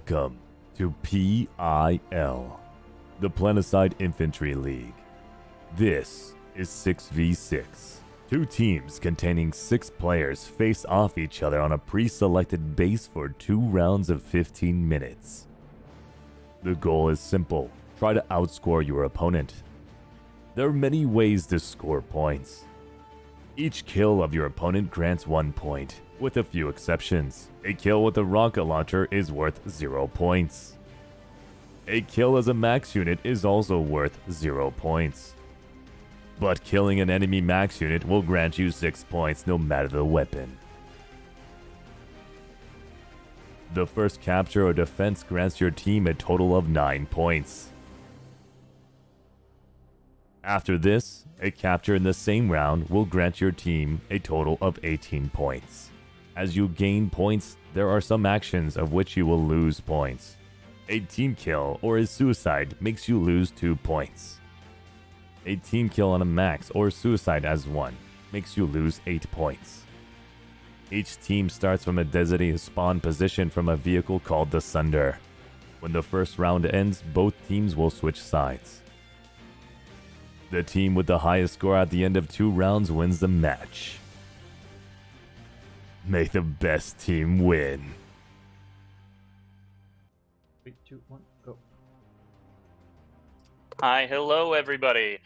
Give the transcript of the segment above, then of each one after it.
Welcome to PIL, the Planetside Infantry League. This is 6v6. Two teams containing 6 players face off each other on a pre-selected base for 2 rounds of 15 minutes. The goal is simple: try to outscore your opponent. There are many ways to score points. Each kill of your opponent grants 1 point, with a few exceptions. A kill with a rocket launcher is worth 0 points. A kill as a max unit is also worth 0 points. But killing an enemy max unit will grant you 6 points no matter the weapon. The first capture or defense grants your team a total of 9 points. After this, a capture in the same round will grant your team a total of 18 points. As you gain points, there are some actions of which you will lose points. A team kill or a suicide makes you lose 2 points. A team kill on a max or suicide as 1 makes you lose 8 points. Each team starts from a designated spawn position from a vehicle called the Sunder. When the first round ends, both teams will switch sides. The team with the highest score at the end of 2 rounds wins the match. May the best team win. 3, 2, 1, go. Hi, hello everybody.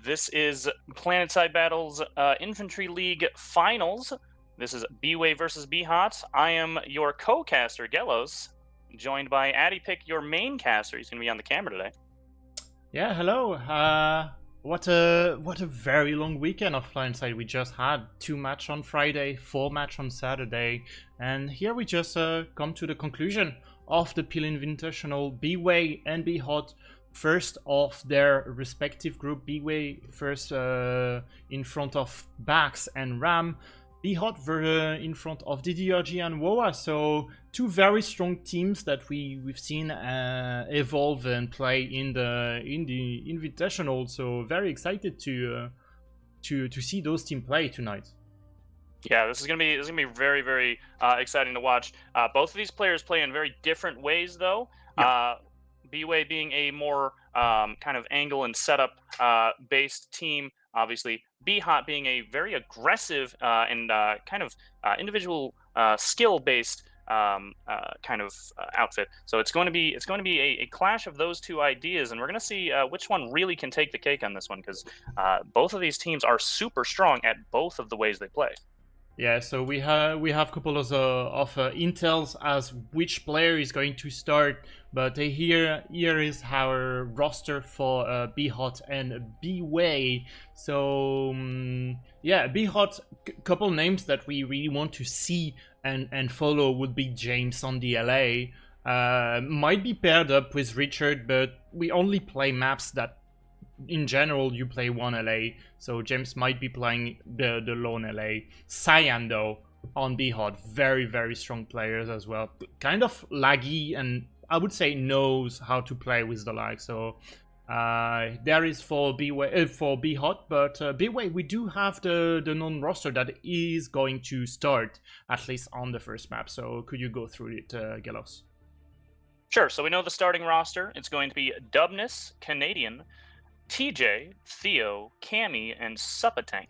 This is Planetside Battles Infantry League Finals. This is BWAE versus BHOT. I am your co-caster, Gelos, joined by Addypick, your main caster. He's going to be on the camera today. Yeah, hello. What a very long weekend of Planetside we just had. 2 match on Friday, 4 match on Saturday, and here we just come to the conclusion of the PIL Invitational. BWAE and BHOT first of their respective group. BWAE first in front of Bax and Ram. BHOT in front of DDRG and WOA. So 2 very strong teams that we've seen evolve and play in the Invitational. So very excited to see those teams play tonight. Yeah, this is gonna be very, very exciting to watch. Both of these players play in very different ways, though. Yeah. BWAE being a more kind of angle and setup based team, obviously. BHOT being a very aggressive and kind of individual skill based kind of outfit. So it's going to be a clash of those 2 ideas, and we're going to see which one really can take the cake on this one, because both of these teams are super strong at both of the ways they play. Yeah, so we have a couple of intels as which player is going to start, but here is our roster for BHOT and BWAE. So yeah, BHOT, couple names that we really want to see and follow would be James on the LA. Might be paired up with Richard, but we only play maps that in general you play 1 LA, so James might be playing the lone LA. Cyan though on BHOT, very, very strong players as well, kind of laggy, and I would say knows how to play with the lag. So there is for BHOT, but BWAE, we do have the non-roster that is going to start at least on the first map. So could you go through it, Gelos? Sure. So we know the starting roster. It's going to be Dubness, Canadian, TJ, Theo, Cammy, and Suppatank.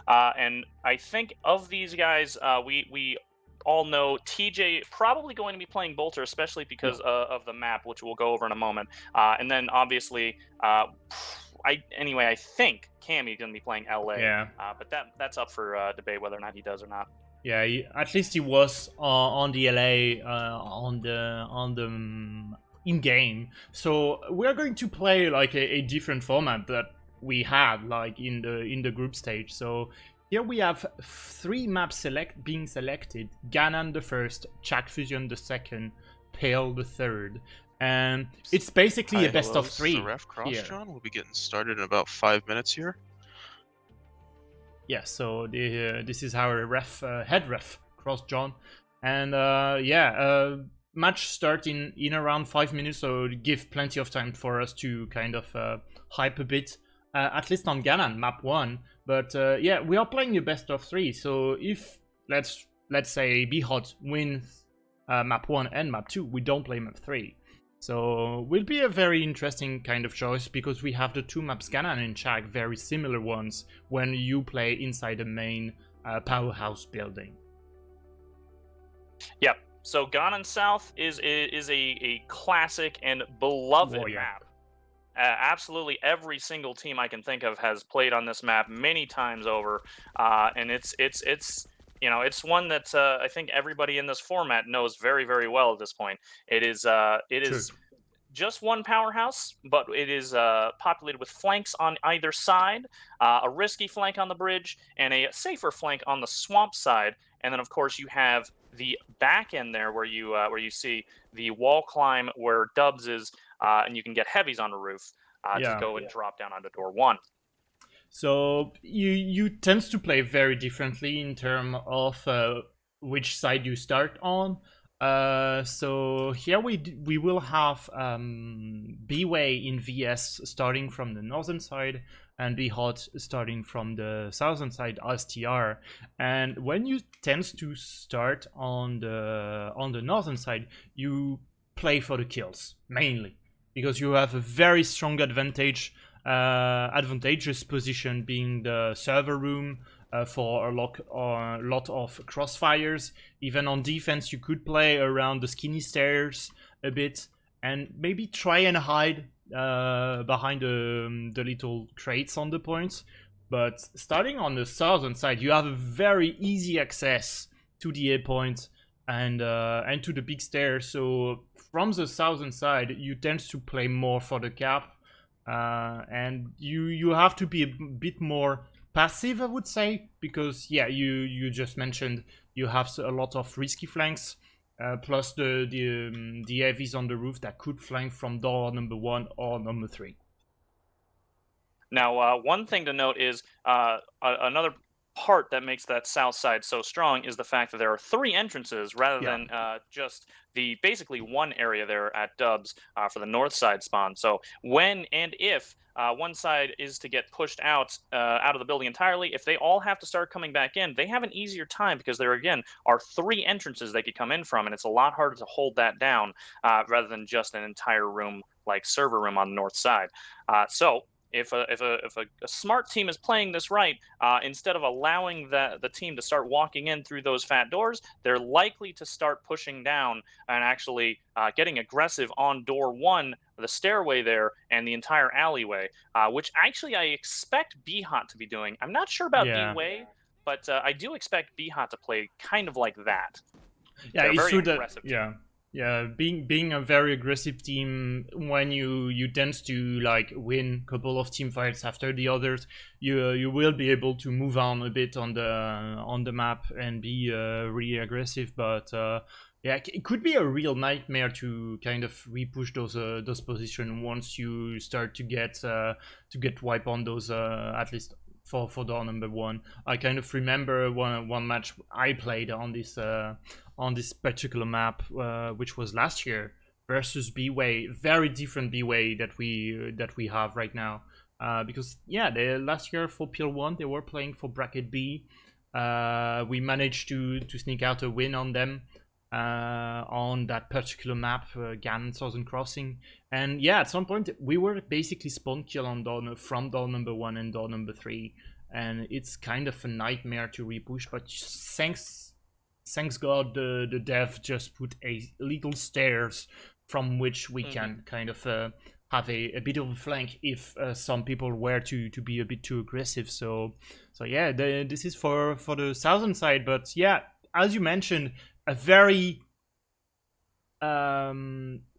And I think of these guys, we all know TJ probably going to be playing Bolter, especially because of the map, which we'll go over in a moment. And then obviously, I think Cammy is going to be playing LA. Yeah. But that's up for debate whether or not he does or not. Yeah, at least he was on the LA on the in-game. So we're going to play like a different format that we had like in the group stage. So here we have 3 maps being selected: Ganon the first, Chak Fusion the second, PIL the third. And it's basically a best of 3. The ref Cross John. We'll be getting started in about 5 minutes here. Yeah, so this is our head ref Cross John, and match start in around 5 minutes, so give plenty of time for us to kind of hype a bit, at least on Ganon map 1. But yeah, we are playing a best of 3, so if let's say BHOT wins map 1 and map 2. We don't play map 3. So will be a very interesting kind of choice because we have the two maps Ganon and Chag, very similar ones when you play inside the main powerhouse building. Yep. So Ganon South is a classic and beloved map. Absolutely every single team I can think of has played on this map many times over, and it's you know, it's one that I think everybody in this format knows very, very well at this point. It is just one powerhouse, but it is populated with flanks on either side, a risky flank on the bridge, and a safer flank on the swamp side. And then, of course, you have the back end there where you see the wall climb where Dubs is, and you can get heavies on the roof to go and drop down onto door 1. So you tend to play very differently in terms of which side you start on. So here we will have BWAE in VS starting from the northern side and BHOT starting from the southern side as TR. And when you tend to start on the northern side, you play for the kills mainly because you have a very strong advantageous position being the server room. For a lot of crossfires. Even on defense, you could play around the skinny stairs a bit and maybe try and hide behind the little crates on the points. But starting on the southern side, you have a very easy access to the A point and to the big stairs. So from the southern side, you tend to play more for the cap, and you have to be a bit more passive, I would say, because you just mentioned you have a lot of risky flanks, plus the heavies on the roof that could flank from door number 1 or number 3. Now, one thing to note is another part that makes that south side so strong is the fact that there are 3 entrances rather than just the basically one area there at Dubs for the north side spawn. So when and if one side is to get pushed out of the building entirely, if they all have to start coming back in, they have an easier time because there again are 3 entrances they could come in from, and it's a lot harder to hold that down rather than just an entire room like server room on the north side. So if a smart team is playing this right, instead of allowing the team to start walking in through those fat doors, they're likely to start pushing down and actually getting aggressive on door 1, the stairway there, and the entire alleyway, which actually I expect BHOT to be doing. I'm not sure about BWAE, but I do expect BHOT to play kind of like that. Yeah, they're it's very true that aggressive team. Yeah, being a very aggressive team, when you tend to like win a couple of team fights after the others, you will be able to move on a bit on the map and be really aggressive. But it could be a real nightmare to kind of repush those positions once you start to get wipe on those at least. For door number 1, I kind of remember one match I played on this particular map, which was last year versus BWAE, very different BWAE that we have right now, because last year for PIL 1 they were playing for bracket B. We managed to sneak out a win on them on that particular map, Ganon Southern Crossing, and at some point we were basically spawn kill on from door number 1 and door number 3, and it's kind of a nightmare to repush. But thanks God the dev just put a little stairs from which we can kind of have a bit of a flank if some people were to be a bit too aggressive. So this is for the southern side, but as you mentioned, a very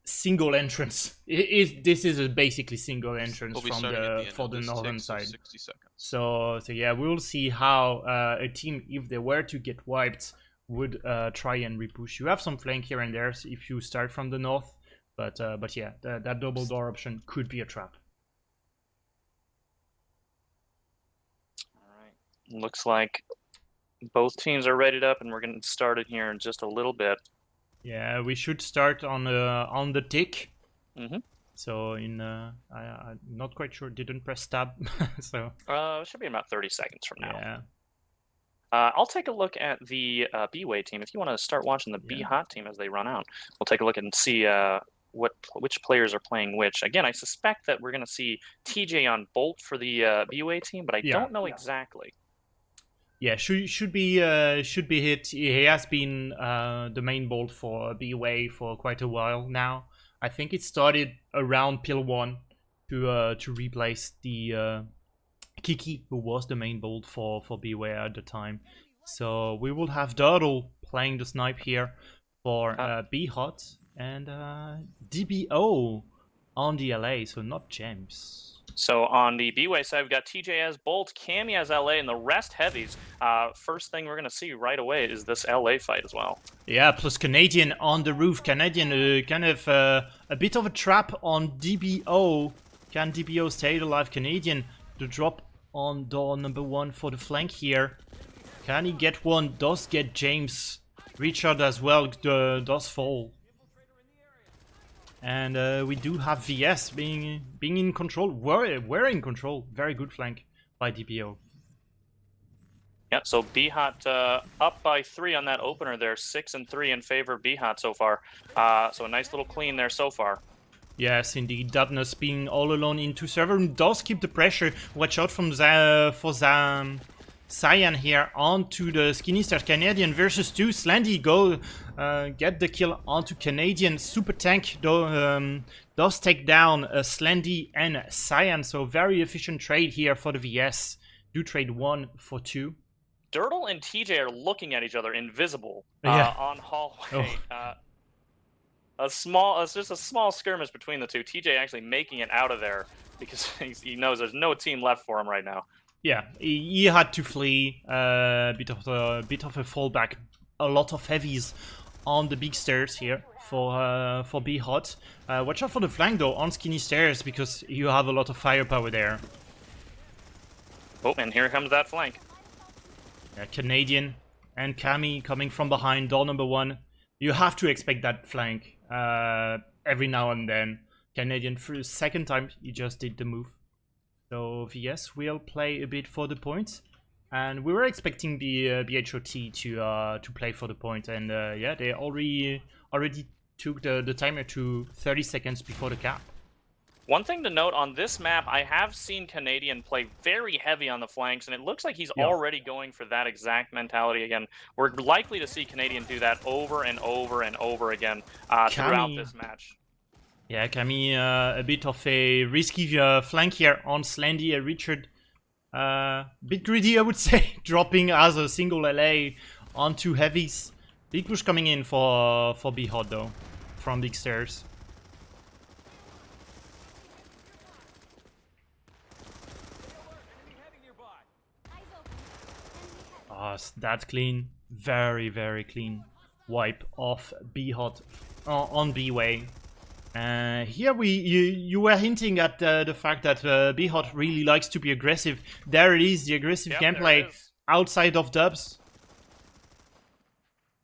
single entrance. This is a basically single entrance for the northern side. 60 seconds. So we'll see how a team, if they were to get wiped, would try and repush. You have some flank here and there if you start from the north, but that double door option could be a trap. All right, looks like both teams are readied up, and we're getting started here in just a little bit. Yeah, we should start on the tick. Mm-hmm. So I'm not quite sure. Didn't press tab. So it should be about 30 seconds from now. Yeah. I'll take a look at the BWAE team. If you want to start watching the BHOT team as they run out, we'll take a look and see which players are playing which. Again, I suspect that we're going to see TJ on Bolt for the BWAE team, but I don't know exactly. Yeah, should be hit. He has been the main Bolt for BWAE for quite a while now. I think it started around PIL 1 to replace the Kiki, who was the main Bolt for BWAE at the time. So we will have Durdle playing the snipe here for BHOT and DBO on the LA, so not James. So on the BWAE side, we've got TJ as Bolt, Cammy as LA, and the rest heavies. First thing we're going to see right away is this LA fight as well. Yeah, plus Canadian on the roof. Canadian kind of a bit of a trap on DBO. Can DBO stay alive? Canadian, the drop on door number 1 for the flank here. Can he get one? Does get James. Richard as well does fall. And we do have VS being in control. We're in control. Very good flank by DBO. Yeah, so BHOT up by 3 on that opener there. 6 and 3 in favor of BHOT so far. So a nice little clean there so far. Yes, indeed. Dubnus being all alone into server does keep the pressure. Watch out from Cyan here onto the Skinny Stars. Canadian versus 2. Slendy go get the kill onto Canadian. Super Tank does take down Slendy and Cyan. So very efficient trade here for the VS. Do trade 1 for 2. Durdle and TJ are looking at each other invisible on hallway. It's just a small skirmish between the two. TJ actually making it out of there because he knows there's no team left for him right now. Yeah, he had to flee. Bit of a fallback. A lot of heavies on the big stairs here for BHOT. Watch out for the flank though on Skinny Stairs because you have a lot of firepower there. Oh, and here comes that flank. Canadian and Cammy coming from behind door number 1. You have to expect that flank every now and then. Canadian for the second time he just did the move. So VS will play a bit for the point, and we were expecting the BHOT to play for the point, and yeah, they already took the timer to 30 seconds before the cap. One thing to note on this map, I have seen Canadian play very heavy on the flanks, and it looks like he's already going for that exact mentality again. We're likely to see Canadian do that over and over and over again throughout this match. Yeah, Cammy, a bit of a risky flank here on Slendy and Richard. Bit greedy, I would say, dropping as a single LA onto heavies. Big push coming in for BHOT though, from big stairs. That's clean. Very, very clean wipe off BHOT on BWAE. Here you were hinting at the fact that BHOT really likes to be aggressive. There it is, the aggressive gameplay outside of dubs.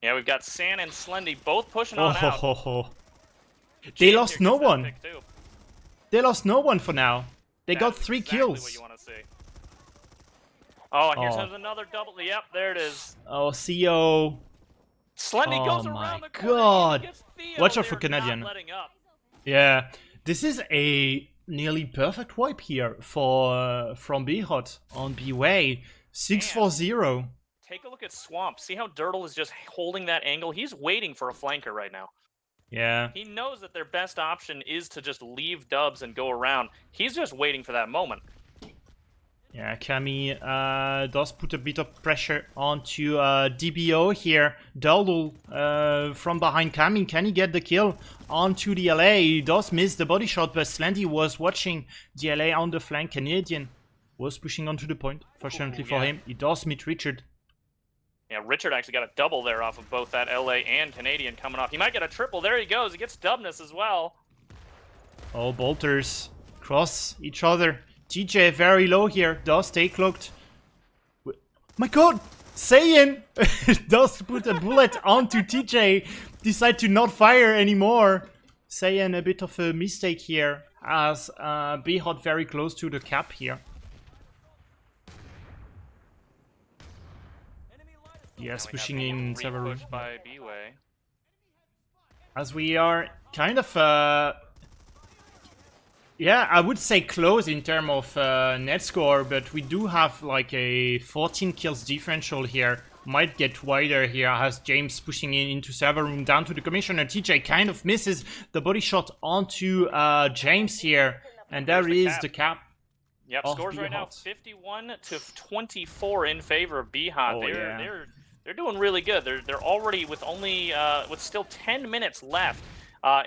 Yeah, we've got San and Slendy both pushing on out. They lost no one. They lost no one for now. They got 3 kills. What you want to see. Oh, here's another double. Yep, there it is. Oh, CO. Slendy goes around the corner. Oh my god. Watch out for Canadian. Yeah, this is a nearly perfect wipe here for from BHOT on BWAE. 6-4-0. Take a look at Swamp. See how Durdle is just holding that angle? He's waiting for a flanker right now. Yeah. He knows that their best option is to just leave dubs and go around. He's just waiting for that moment. Yeah, Cammy does put a bit of pressure onto DBO here. Durdle from behind Cammy. Can he get the kill onto the LA? He does miss the body shot, but Slendy was watching the LA on the flank. Canadian was pushing onto the point. Fortunately for him, he does meet Richard. Yeah, Richard actually got a double there off of both that LA and Canadian coming off. He might get a triple. There he goes. He gets Dubness as well. Oh, bolters cross each other. TJ very low here, does stay cloaked. My god! Saiyan does put a bullet onto TJ. Decide to not fire anymore. Saiyan a bit of a mistake here, as BHOT very close to the cap here. Yes, And we pushing have in the several. push by BWAE. As we are kind of, yeah, I would say close in terms of net score, but we do have like a 14 kills differential here. Might get wider here as James pushing in into server room down to the commissioner. TJ kind of misses the body shot onto James here, and there is the cap. Yep, scores right now 51 to 24 in favor of BHOT. Oh, They're doing really good. They're already with only with still 10 minutes left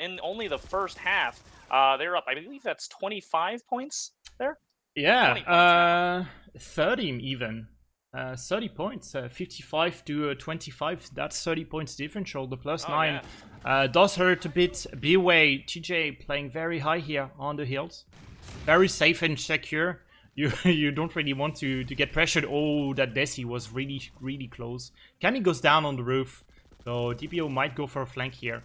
in only the first half. They're up. I believe that's 25 points there. Yeah, 30 even. 30 points, 55 to 25. That's 30 points differential. The +9 does hurt a bit. BWAE, TJ playing very high here on the hills. Very safe and secure. You don't really want to get pressured. Oh, that Desi was really close. Cammy goes down on the roof, so DBO might go for a flank here.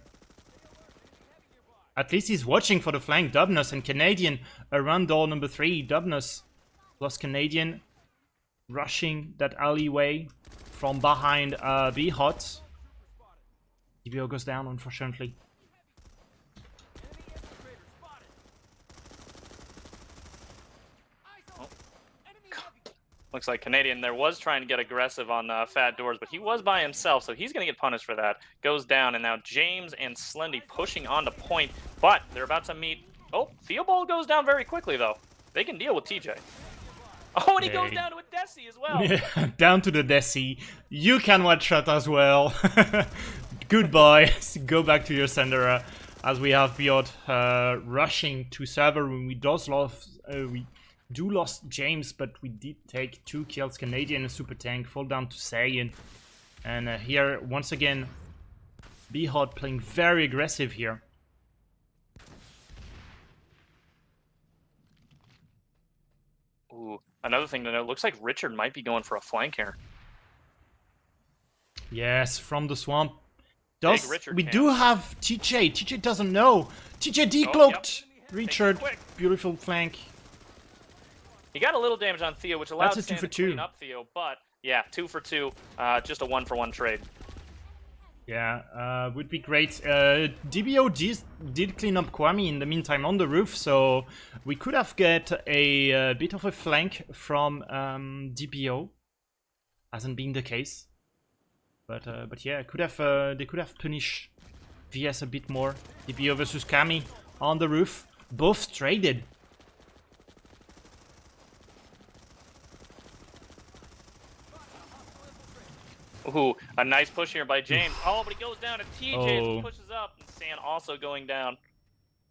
At least he's watching for the flank. Dubnus and Canadian around door number 3. Dubnus plus Canadian rushing that alleyway from behind BHOT. DBO goes down, unfortunately. Looks like Canadian there was trying to get aggressive on Fat Doors, but he was by himself, so he's going to get punished for that. Goes down, and now James and Slendy pushing on to point, but they're about to meet. Oh, Theobald goes down very quickly, though. They can deal with TJ. Oh, and he goes down to a Desi as well. Yeah, down to the Desi. You can one shot as well. Goodbye. Go back to your sender as we have BHOT rushing to server room. We do lost James, but we did take 2 kills. Canadian and Super Tank fall down to Saiyan. And here, once again, BHOT playing very aggressive here. Ooh, another thing to note, looks like Richard might be going for a flank here. Yes, from the swamp. We do have TJ. TJ doesn't know. TJ decloaked. Richard, beautiful flank. He got a little damage on Theo, which allowed That's a 2 for to 2. clean up Theo, but yeah, 2 for 2, just a 1-for-1 trade. Yeah, would be great. DBO did clean up Kwame in the meantime on the roof, so we could have get a bit of a flank from DBO. Hasn't been the case, but yeah, they could have punished VS a bit more. DBO versus Kami on the roof, both traded. Ooh, a nice push here by James. Oh, but he goes down to TJ as he pushes up. And San also going down.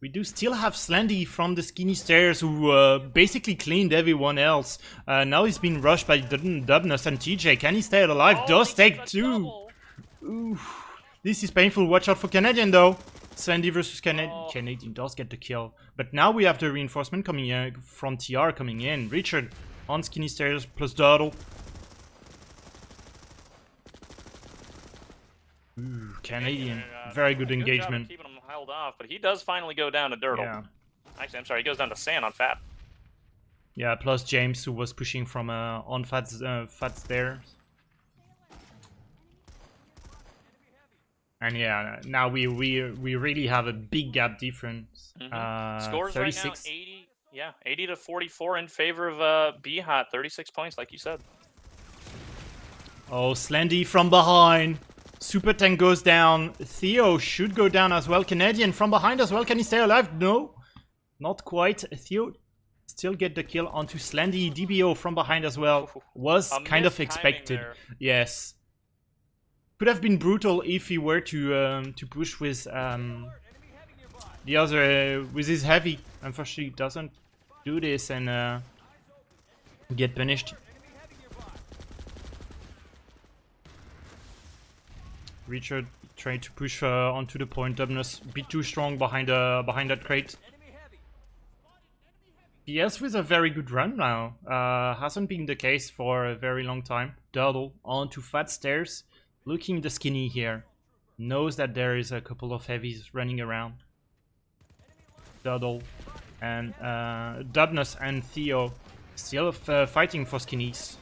We do still have Slendy from the skinny stairs who basically cleaned everyone else. Now he's been rushed by Dubnus and TJ. Can he stay alive? Oh, Does take 2. Ooh, this is painful. Watch out for Canadian though. Slendy versus Canadian. Oh. Canadian does get the kill. But now we have the reinforcement coming in from TR coming in. Richard on skinny stairs plus Durdle. Ooh, Canadian, very good engagement. Keeping him held off, but he does finally go down to Durdle. Yeah. Actually, I'm sorry, he goes down to San on Fat. Yeah, plus James who was pushing from on Fat's there. And yeah, now we really have a big gap difference. Scores 36. right now 80 to 44 in favor of BHOT. 36 points, like you said. Oh, Slendy from behind. Super Tank goes down. Theo should go down as well. Canadian from behind as well. Can he stay alive? No, not quite. Theo still get the kill onto Slendy. DBO from behind as well. Was kind of expected. Yes. Could have been brutal if he were to push with the other with his heavy. Unfortunately, he doesn't do this and get punished. Richard tried to push onto the point. Dubnus a bit too strong behind that crate. Yes, with a very good run now. Hasn't been the case for a very long time. Durdle onto Fat Stairs. Looking the skinny here. Knows that there is a couple of heavies running around. Durdle and Dubnus and Theo still fighting for skinnies.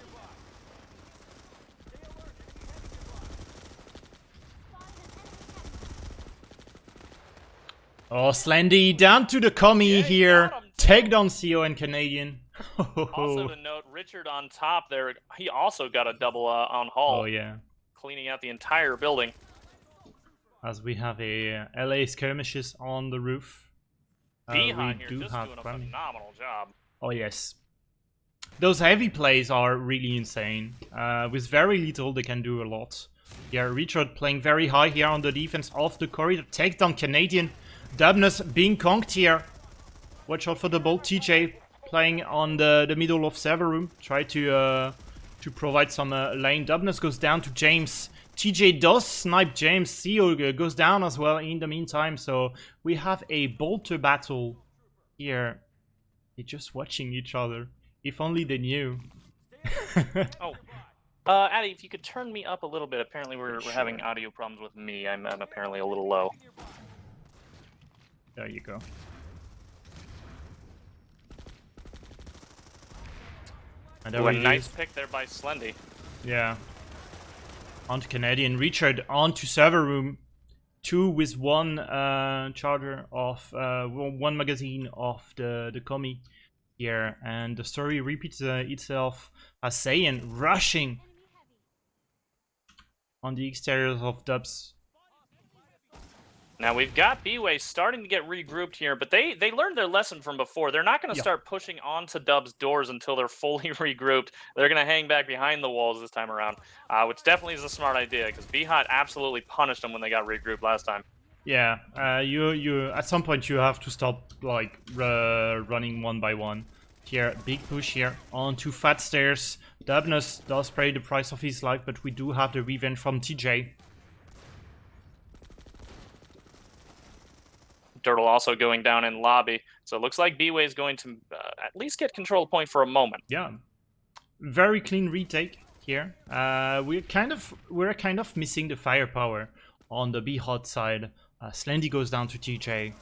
Oh, Slendy down to the commie Yeah, he here. got him, too. Tagged on CO and Canadian. Also to note, Richard on top there, he also got a double on Hall, Oh yeah. cleaning out the entire building. As we have a LA skirmishes on the roof. Behind we here do just have doing a Grammy. phenomenal job. Oh yes. Those heavy plays are really insane. With very little, they can do a lot. Yeah, Richard playing very high here on the defense of the corridor. Take down Canadian. Dubnus being conked here. Watch out for the bolt. TJ playing on the middle of server room. Try to provide some lane. Dubnus goes down to James. TJ does snipe James. CEO goes down as well in the meantime. So we have a bolter battle here. They're just watching each other. If only they knew. Oh, Addy, if you could turn me up a little bit. Apparently we're having audio problems with me. I'm apparently a little low. There you go. And Ooh, a we nice pick there by Slendy. Yeah. Onto Canadian. Richard onto server room. 2 with 1 charger of 1 magazine of the commie here, and the story repeats itself as Saiyan rushing on the exteriors of Dubs. Now we've got BWAE starting to get regrouped here, but they learned their lesson from before. They're not going to start pushing onto Dub's doors until they're fully regrouped. They're going to hang back behind the walls this time around, which definitely is a smart idea because BHOT absolutely punished them when they got regrouped last time. Yeah, you at some point you have to stop like running one by one. Here, big push here onto fat stairs. Dubnus does pay the price of his life, but we do have the revenge from TJ. Dirtle also going down in lobby, so it looks like BWAE is going to at least get control point for a moment. Yeah, very clean retake here. We're kind of missing the firepower on the BHOT side. Slendy goes down to TJ.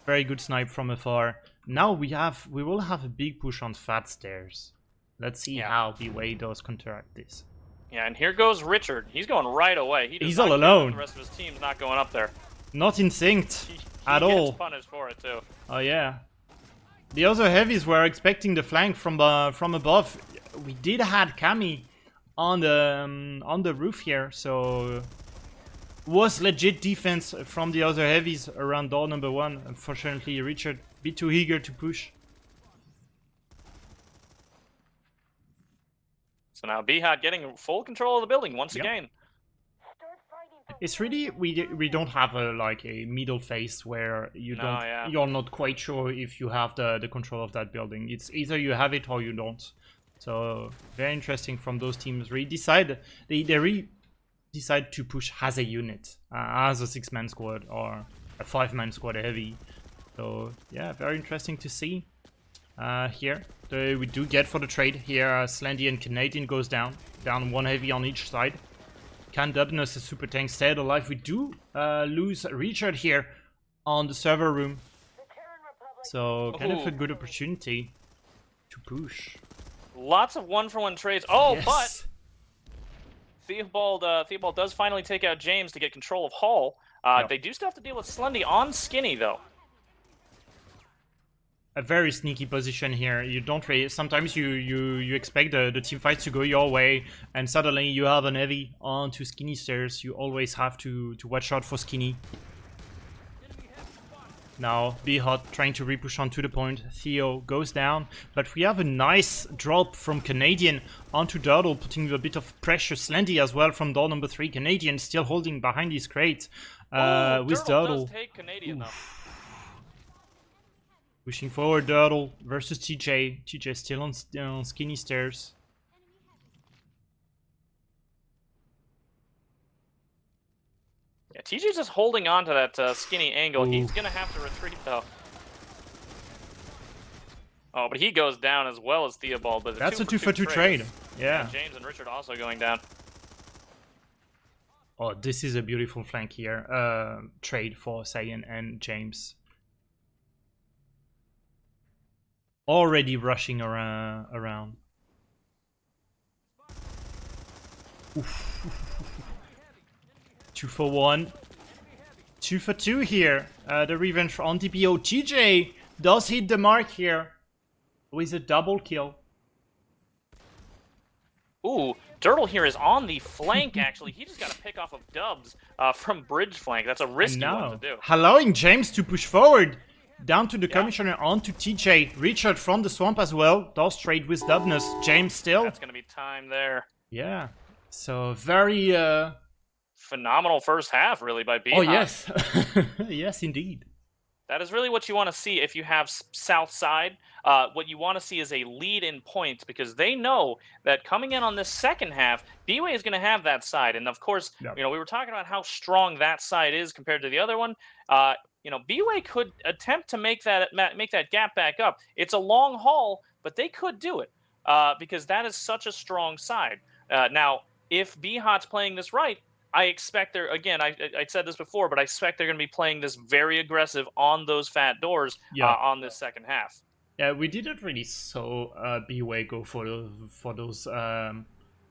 Very good snipe from afar. Now we will have a big push on fat stairs. Let's see how BWAE does counteract this. Yeah, and here goes Richard. He's going right away. He's all alone. The rest of his team's not going up there. Not in sync at He all. gets punished for it too. Oh yeah. The other heavies were expecting the flank from above. We did had Kami on the roof here, so was legit defense from the other heavies around door number 1. Unfortunately, Richard a bit too eager to push. So now BHOT getting full control of the building once again. It's really we don't have a middle phase where you're not quite sure if you have the control of that building. It's either you have it or you don't. So very interesting from those teams. They decide to push as a unit, as a 6-man squad or a 5-man squad heavy. So yeah, very interesting to see. Here we do get for the trade here. Slendy and Canadian goes down 1 heavy on each side. Can Dubnus a super tank stay alive? We do lose Richard here on the server room. So kind of a good opportunity to push. Lots of 1-for-1 trades. Oh, yes. But Theobald does finally take out James to get control of Hall. They do still have to deal with Slendy on Skinny though. A very sneaky position here. You don't really, sometimes you expect the team fights to go your way, and suddenly you have an heavy onto Skinny stairs. You always have to watch out for Skinny. Now BHOT trying to repush onto the point. Theo goes down, but we have a nice drop from Canadian onto Dirtle, putting a bit of pressure. Slendy as well from door number 3. Canadian still holding behind his crate with Dirtle. Does take Canadian though. Pushing forward, Dirtle versus TJ. TJ still on Skinny stairs. Yeah, TJ's just holding on to that Skinny angle. He's going to have to retreat though. Oh, but he goes down as well as Theobald. But that's a 2-for-2 trade. Yeah. James and Richard also going down. Oh, this is a beautiful flank here. Trade for Saiyan and James. Already rushing around. Oof. 2-for-1. 2 for 2 here. The revenge on DBO. TJ does hit the mark here with a double kill. Ooh, Dirtle here is on the flank, actually. He just got a pick off of Dubs from bridge flank. That's a risky one to do. Allowing James to push forward. Down to the Commissioner, onto TJ. Richard from the swamp as well. Does trade with Dubness. James still. That's going to be time there. Yeah. So very... phenomenal first half, really, by BHOT. Oh, yes. Yes, indeed. That is really what you want to see if you have South Side. What you want to see is a lead in points, because they know that coming in on this second half, BWAE is going to have that side. And of course, you know, we were talking about how strong that side is compared to the other one. You know, BWAE could attempt to make that gap back up. It's a long haul, but they could do it because that is such a strong side. Now, if BHOT's playing this right, I expect they're, again, I said this before, but I expect they're going to be playing this very aggressive on those fat doors on this second half. Yeah, we didn't really saw BWAE go for those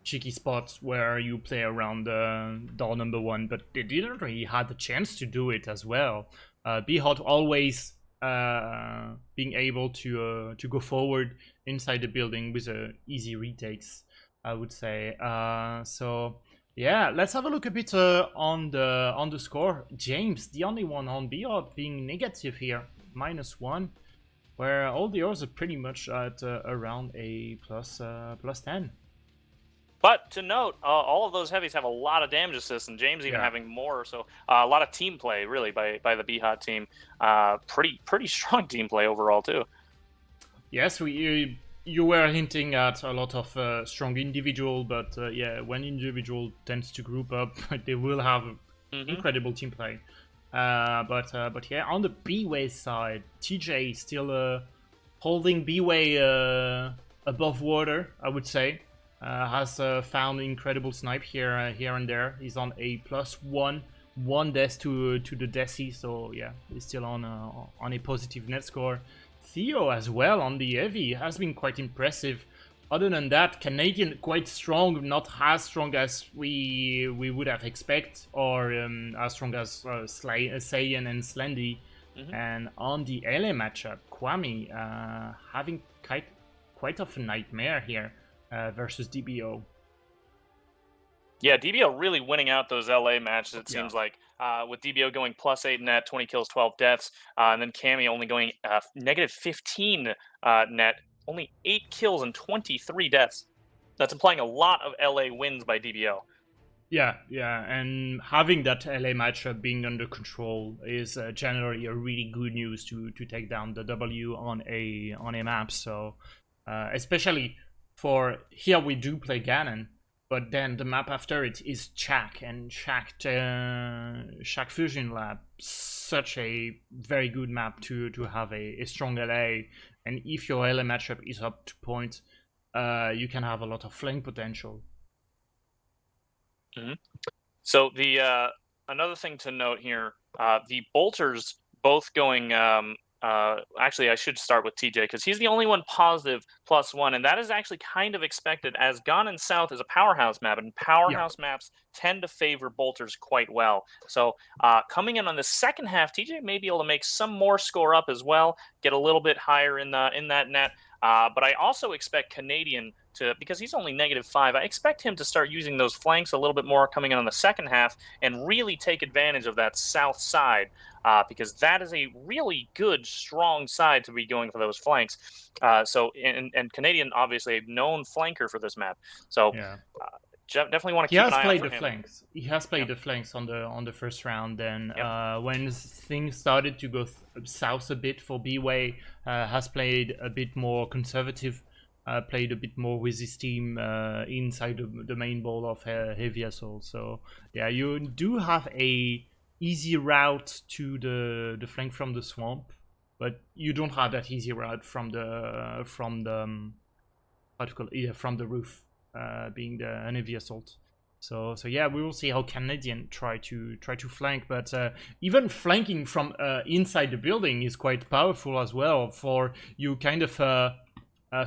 cheeky spots where you play around door number 1, but they didn't really have the chance to do it as well. BHOT always being able to go forward inside the building with easy retakes, I would say. So... yeah, let's have a look a bit on the score. James, the only one on BHOT being negative here, -1, where all the others are pretty much at around a plus 10. But to note, all of those heavies have a lot of damage assists, and James even having more. So a lot of team play, really, by the BHOT team. Pretty strong team play overall too. Yes, you were hinting at a lot of strong individual, but yeah, when individual tends to group up, they will have incredible team play. But yeah, on the BWAE side, TJ still holding BWAE above water, I would say. Has found incredible snipe here and there. He's on a +1, 1 death to the Desi, so yeah, he's still on a positive net score. Theo as well on the heavy has been quite impressive. Other than that, Canadian quite strong, not as strong as we would have expected, or as strong as Saiyan and Slendy. And on the LA matchup, Kwame having quite of a nightmare here versus DBO. Yeah, DBO really winning out those LA matches, it seems like. With DBO going +8 net, 20 kills, 12 deaths. And then Cammy only going -15 net, only 8 kills and 23 deaths. That's implying a lot of LA wins by DBO. Yeah, and having that LA matchup being under control is generally a really good news to take down the W on a map. So, especially for here we do play Ganon. But then the map after it is Shaq, and Shaq Fusion Lab, such a very good map to have a strong LA. And if your LA matchup is up to point, you can have a lot of flank potential. So the another thing to note here, the bolters both going. Actually, I should start with TJ because he's the only one positive +1, and that is actually kind of expected, as Ganon South is a powerhouse map, and powerhouse maps tend to favor bolters quite well. So coming in on the second half, TJ may be able to make some more score up as well, get a little bit higher in that net. But I also expect Canadian to, because he's only -5, I expect him to start using those flanks a little bit more coming in on the second half and really take advantage of that south side, because that is a really good, strong side to be going for those flanks. And Canadian, obviously, a known flanker for this map. So definitely want to keep an eye out for him. He has played the flanks on the first round. Then when things started to go south a bit for BWAE, has played a bit more conservative, played a bit more with his team inside the main ball of Heavy Assault. So yeah, you do have a easy route to the flank from the swamp, but you don't have that easy route from the roof. Being the Heavy Assault. So yeah, we will see how Canadian try to flank, but even flanking from inside the building is quite powerful as well. For you kind of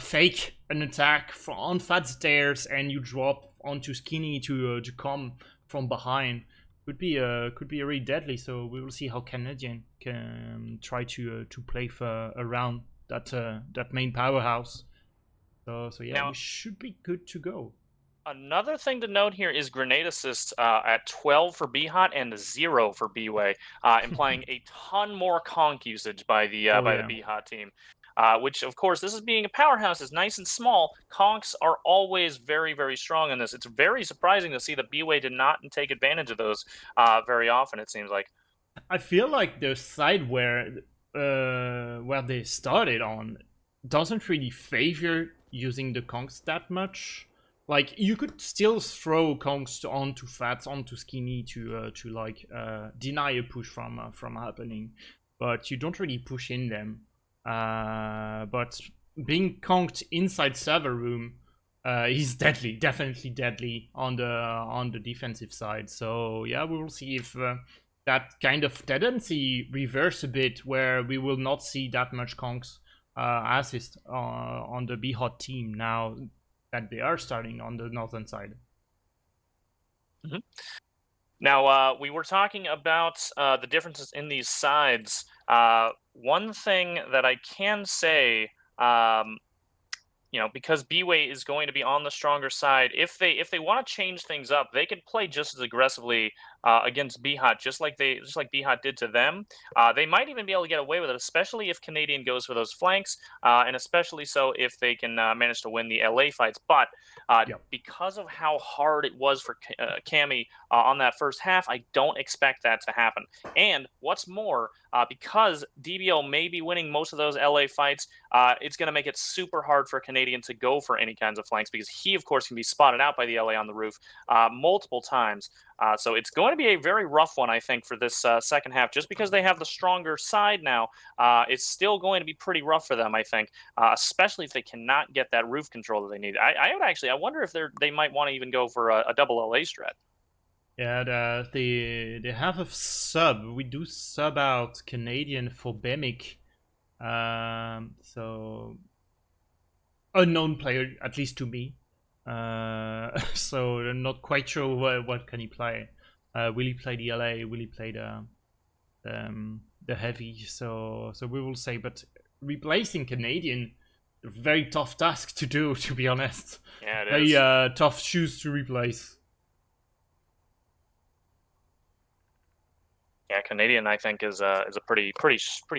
fake an attack on fat stairs and you drop onto Skinny to come from behind. could be really deadly. So we will see how Canadian can try to play for around that main powerhouse. So yeah, Now- we should be good to go. Another thing to note here is grenade assists at 12 for BHOT and 0 for BWAE, implying a ton more conch usage by the BHOT team. Which, of course, this is being a powerhouse, is nice and small. Conchs are always very, very strong in this. It's very surprising to see that BWAE did not take advantage of those very often, it seems like. I feel like the side where they started on doesn't really favor using the conchs that much. Like, you could still throw conchs onto fats, onto skinny to like deny a push from happening, but you don't really push in them. But being conked inside server room is deadly, definitely deadly on the defensive side. So yeah, we will see if that kind of tendency reverse a bit, where we will not see that much conchs assist on the BHOT team now that they are starting on the northern side. Mm-hmm. Now, we were talking about the differences in these sides. One thing that I can say, because BWAE is going to be on the stronger side, if they want to change things up, they could play just as aggressively against BHOT, just like BHOT did to them. They might even be able to get away with it, especially if Canadian goes for those flanks, and especially so if they can manage to win the LA fights. But because of how hard it was for Cammy on that first half, I don't expect that to happen. And what's more, because DBO may be winning most of those LA fights, it's going to make it super hard for Canadian to go for any kinds of flanks, because he, of course, can be spotted out by the LA on the roof multiple times. So it's going to be a very rough one, I think, for this second half. Just because they have the stronger side now, it's still going to be pretty rough for them, I think, especially if they cannot get that roof control that they need. I wonder if they might want to even go for a double LA strat. Yeah, they have a sub. We do sub out Canadian for Bemic. So unknown player, at least to me. So I'm not quite sure what can he play. Will he play the LA? Will he play the heavy? So we will say. But replacing Canadian, very tough task to do, to be honest. Yeah, it very is. Tough shoes to replace. Yeah, Canadian, I think, is a pretty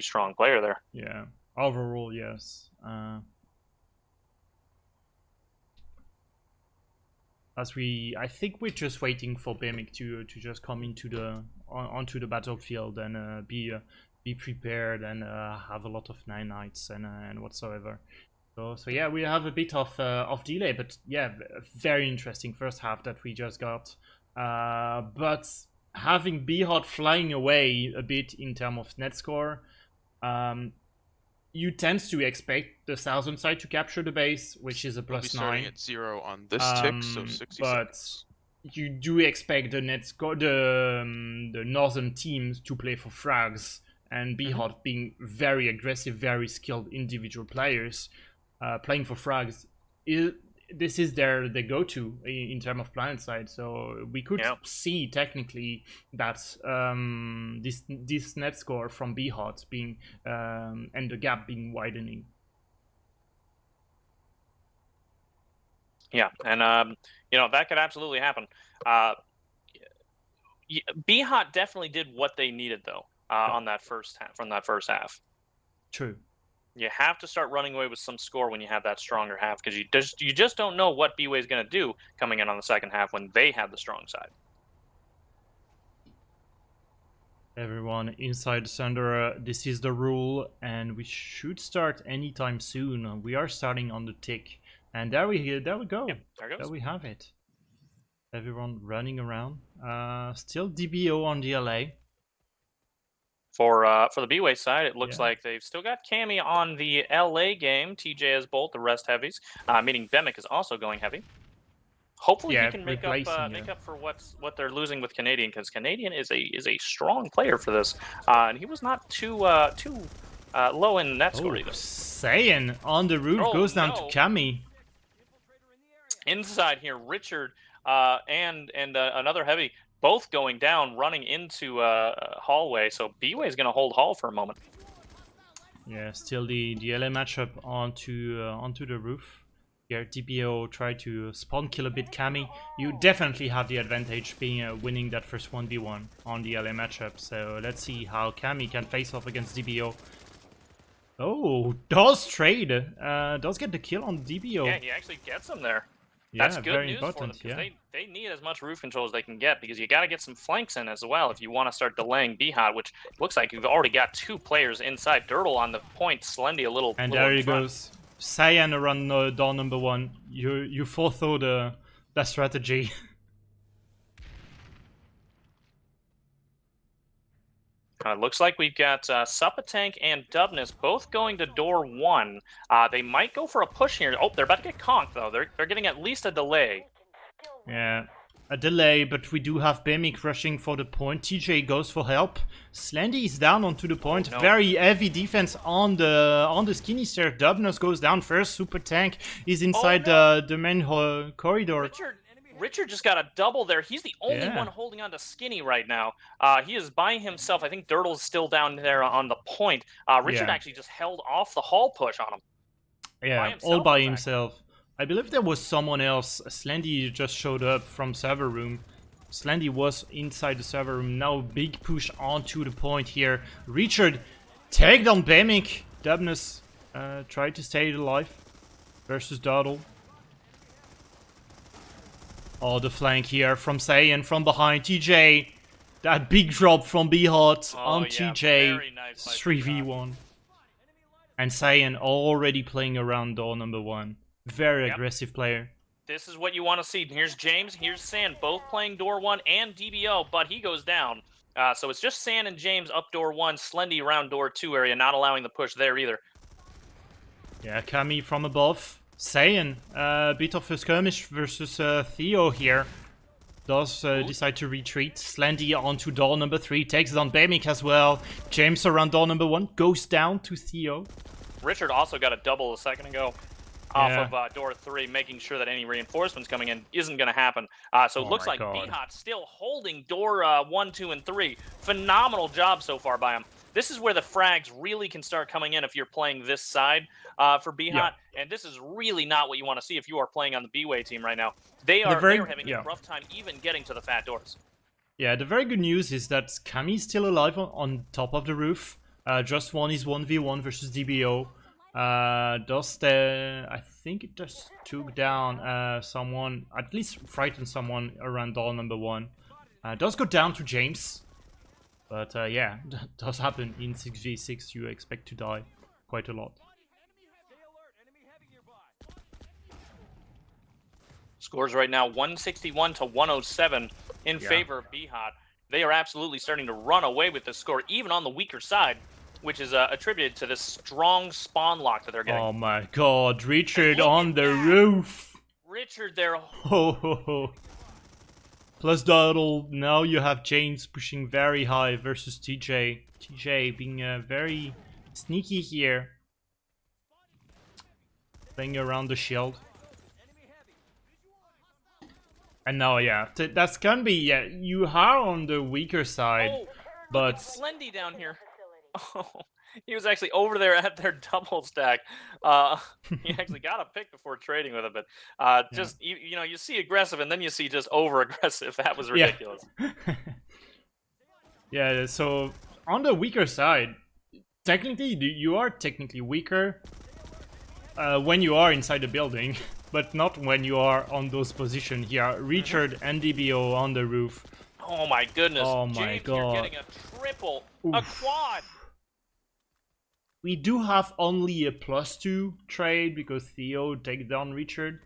strong player there. Yeah, overall, yes. I think we're just waiting for Bemic to just come into onto the battlefield and be prepared and have a lot of 9 nights and whatsoever. So yeah, we have a bit of delay, but yeah, very interesting first half that we just got. But having BHOT flying away a bit in terms of net score, you tend to expect the southern side to capture the base, which is a We'll be plus starting 9. at 0 on this tick, so 60 But seconds. you do expect the net score, the northern teams to play for frags, and BHOT being very aggressive, very skilled individual players, playing for frags. This is their go-to in terms of planet side, so we could see technically that this net score from BHOT being and the gap being widening. Yeah, and that could absolutely happen. BHOT definitely did what they needed though on that first half. From that first half, True. you have to start running away with some score when you have that stronger half, because you just don't know what BWAE is going to do coming in on the second half when they have the strong side. Everyone inside Thunder, this is the rule, and we should start anytime soon. We are starting on the tick, and there we go. Yep, there we have it. Everyone running around. Still DBO on the LA. For the BWAE side, it looks like they've still got Cammy on the LA game. TJ has bolt, the rest heavies, meaning Bemic is also going heavy. Hopefully he can make up for what they're losing with Canadian, because Canadian is a strong player for this, and he was not too low in net score either. Saiyan on the roof goes down to Cammy. Inside here, Richard and another heavy. both going down, running into a hallway. So BWAE is going to hold hall for a moment. Yeah, still the LA matchup onto the roof. Here, DBO try to spawn kill a bit Cammy. You definitely have the advantage being winning that first 1v1 on the LA matchup. So let's see how Cammy can face off against DBO. Oh, does trade. Does get the kill on DBO. Yeah, he actually gets him there. Yeah, That's good very news important, for them because yeah. they need as much roof control as they can get because you got to get some flanks in as well if you want to start delaying BHOT, which looks like you've already got 2 players inside. Dirtle on the point, Slendy a little. And little there in he front. goes. Cyan around door number 1. You forethought that strategy. Looks like we've got Suppatank and Dubness both going to door 1. They might go for a push here. Oh, they're about to get conked, though. They're getting at least a delay. Yeah, a delay, but we do have Bemic rushing for the point. TJ goes for help. Slendy is down onto the point. Oh, no. Very heavy defense on the skinny stair. Dubness goes down first. Super Tank is inside the main corridor. Richard just got a double there. He's the only Yeah. one holding on to Skinny right now. He is by himself. I think Dirtle's still down there on the point. Richard Yeah. actually just held off the hall push on him. Yeah, himself, all by in fact. himself. I believe there was someone else. Slendy just showed up from server room. Slendy was inside the server room. Now big push onto the point here. Richard take down Bemic. Dubness tried to stay alive versus Dardle. Oh, the flank here from Saiyan from behind. TJ, that big drop from BHOT on yeah, TJ. very nice by 3v1. And Saiyan already playing around door number 1. Very Yep. aggressive player. This is what you want to see. Here's James, here's San, both playing door 1 and DBO, but he goes down. So it's just San and James up door 1, Slendy around door 2 area, not allowing the push there either. Yeah, Kami from above. Saiyan, bit of a skirmish versus Theo here. Does decide to retreat. Slendy onto door number 3, takes down Bemic as well. James around door number 1, goes down to Theo. Richard also got a double a second ago off Yeah. of door 3, making sure that any reinforcements coming in isn't going to happen. So it Oh looks my like God. BHOT still holding door 1, 2, and 3. Phenomenal job so far by him. This is where the frags really can start coming in if you're playing this side for BHOT, Yeah. and this is really not what you want to see if you are playing on the BWAE team right now. They The are, very- they are having yeah. a rough time even getting to the fat doors. Yeah, the very good news is that Kami is still alive on top of the roof. Just one is 1v1 versus DBO. I think it just took down someone, at least frightened someone around door number 1. Does go down to James. But yeah, that does happen in 6v6. You expect to die quite a lot. Scores right now 161 to 107 in Yeah. favor of BHOT. They are absolutely starting to run away with this score, even on the weaker side, which is attributed to this strong spawn lock that they're getting. Oh my god, Richard Look on at the that. roof! Richard there. Ho ho ho. Plus Dardle, now you have James pushing very high versus TJ. TJ being very sneaky here. Playing around the shield. And now, yeah, that's gonna be, yeah, you are on the weaker side, Oh, but Slendy down here. Oh, he was actually over there at their double stack. He actually got a pick before trading with it, but just you know, you see aggressive and then you see just over aggressive. That was Yeah. ridiculous. yeah, so on the weaker side, technically, you are technically weaker when you are inside the building, but not when you are on those positions here. Richard and DBO on the roof. Oh my goodness. Oh my James God. here getting a triple, a Oof. quad. We do have only a +2 trade because Theo takes down Richard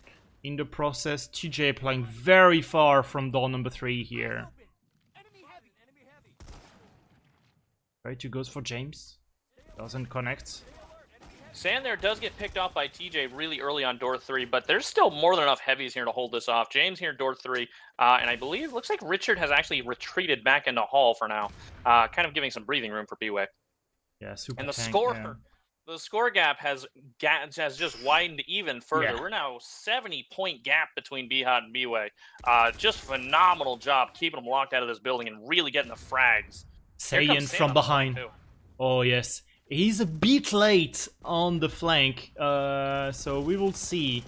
in the process. TJ playing very far from door number 3 here. Right, 2 goes for James. Doesn't connect. Sand there does get picked off by TJ really early on door 3, but there's still more than enough heavies here to hold this off. James here door 3, and I believe looks like Richard has actually retreated back into hall for now, kind of giving some breathing room for BWAE. Yeah, super And the tank, score, yeah. the score gap has just widened even further. Yeah. We're now 70-point gap between BHOT and BWAE. Just phenomenal job keeping them locked out of this building and really getting the frags. Here comes Saiyan Sam from on the flank, behind. too. Oh yes, he's a bit late on the flank, so we will see.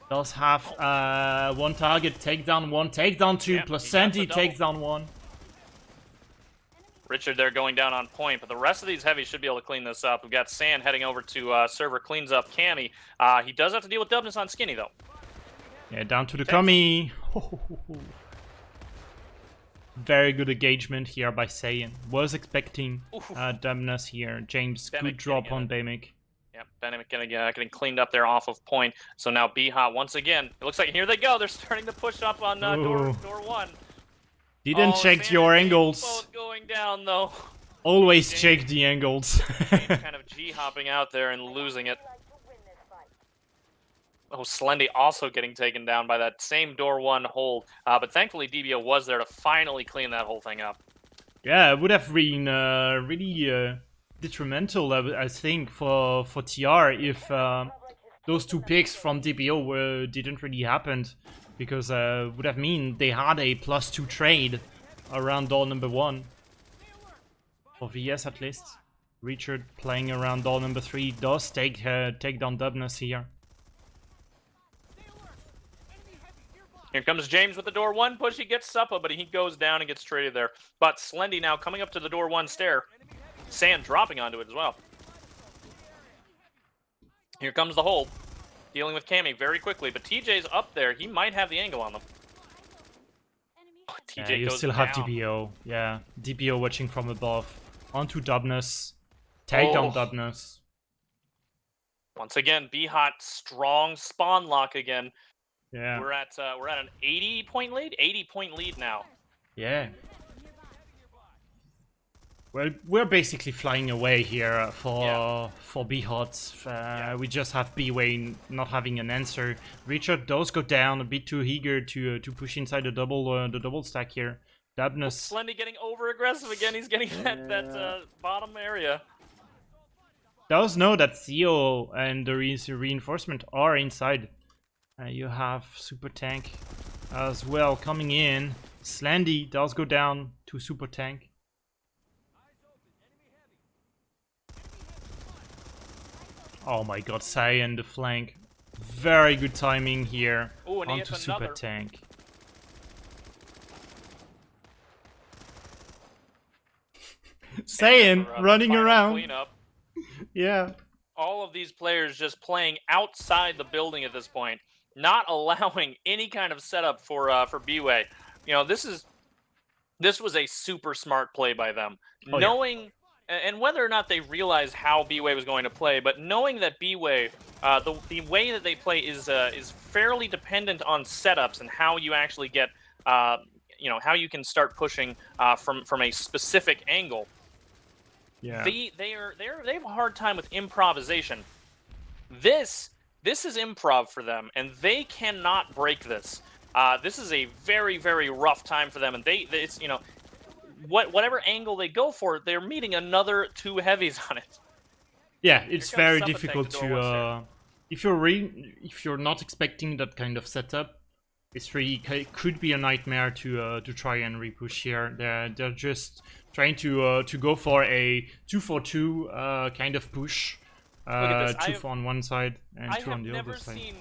Does have one target, takedown one, takedown two, Yep, plus he got Sandy the double. takedown one. Richard there going down on point, but the rest of these heavies should be able to clean this up. We've got Sand heading over to server, cleans up Cammy. He does have to deal with Dubness on Skinny, though. Yeah, down to the Tense. Kami. Very good engagement here by Saiyan. Was expecting Dubness here. James, Bemic good drop getting on it. Bemic. Yep, Benemic getting cleaned up there off of point. So now BHOT once again. It looks like here they go. They're starting to push up on door Ooh. one. Didn't check Sand your and James angles. Both going down though. Always James- check the angles. James kind of G-hopping out there and losing it. Oh, Slendy also getting taken down by that same door one hold. But thankfully DBO was there to finally clean that whole thing up. Yeah, it would have been really detrimental, I think, for TR if those two picks from DBO didn't really happen, because would have mean they had a +2 trade around door number 1 for VS at least. Richard playing around door number 3 does take down Dubness here. Here comes James with the door one push. He gets Suppa, but he goes down and gets traded there. But Slendy now coming up to the door one stair. Sand dropping onto it as well. Here comes the hold. Dealing with Cammy very quickly, but TJ's up there. He might have the angle on them. Oh, TJ Yeah, you goes still have down. DBO. Yeah, DBO watching from above. Onto Dubness. Take down Oh. Dubness. Once again, BHOT strong spawn lock again. Yeah. We're at an 80-point lead. 80-point lead now. Yeah. Well, we're basically flying away here for BHOT. We just have BWAE not having an answer. Richard does go down a bit too eager to push inside the double stack here. Dubness. Slendy getting over aggressive again. He's getting that bottom area. Does know that Theo and the reinforcement are inside. You have Super Tank as well coming in. Slendy does go down to Super Tank. Oh my god, Saiyan the flank. Very good timing here. Ooh, and he onto hits Super another. Tank. Saiyan For, running final around. Cleanup. Yeah. All of these players just playing outside the building at this point, not allowing any kind of setup for BWAE. You know, this was a super smart play by them, Oh, yeah. knowing. And whether or not they realize how BWAE was going to play, but knowing that BWAE, the way that they play is fairly dependent on setups and how you actually get, how you can start pushing from a specific angle. Yeah. They have a hard time with improvisation. This is improv for them, and they cannot break this. This is a very, very rough time for them, and it's whatever angle they go for, they're meeting another two heavies on it. Yeah, it's comes very Suppa difficult Tank, the door to if you're not expecting that kind of setup, it's really could be a nightmare to try and repush here. They're just trying to go for a 2-4-2 kind of push. at this. 2 on one side and I 2 have on the never other side. seen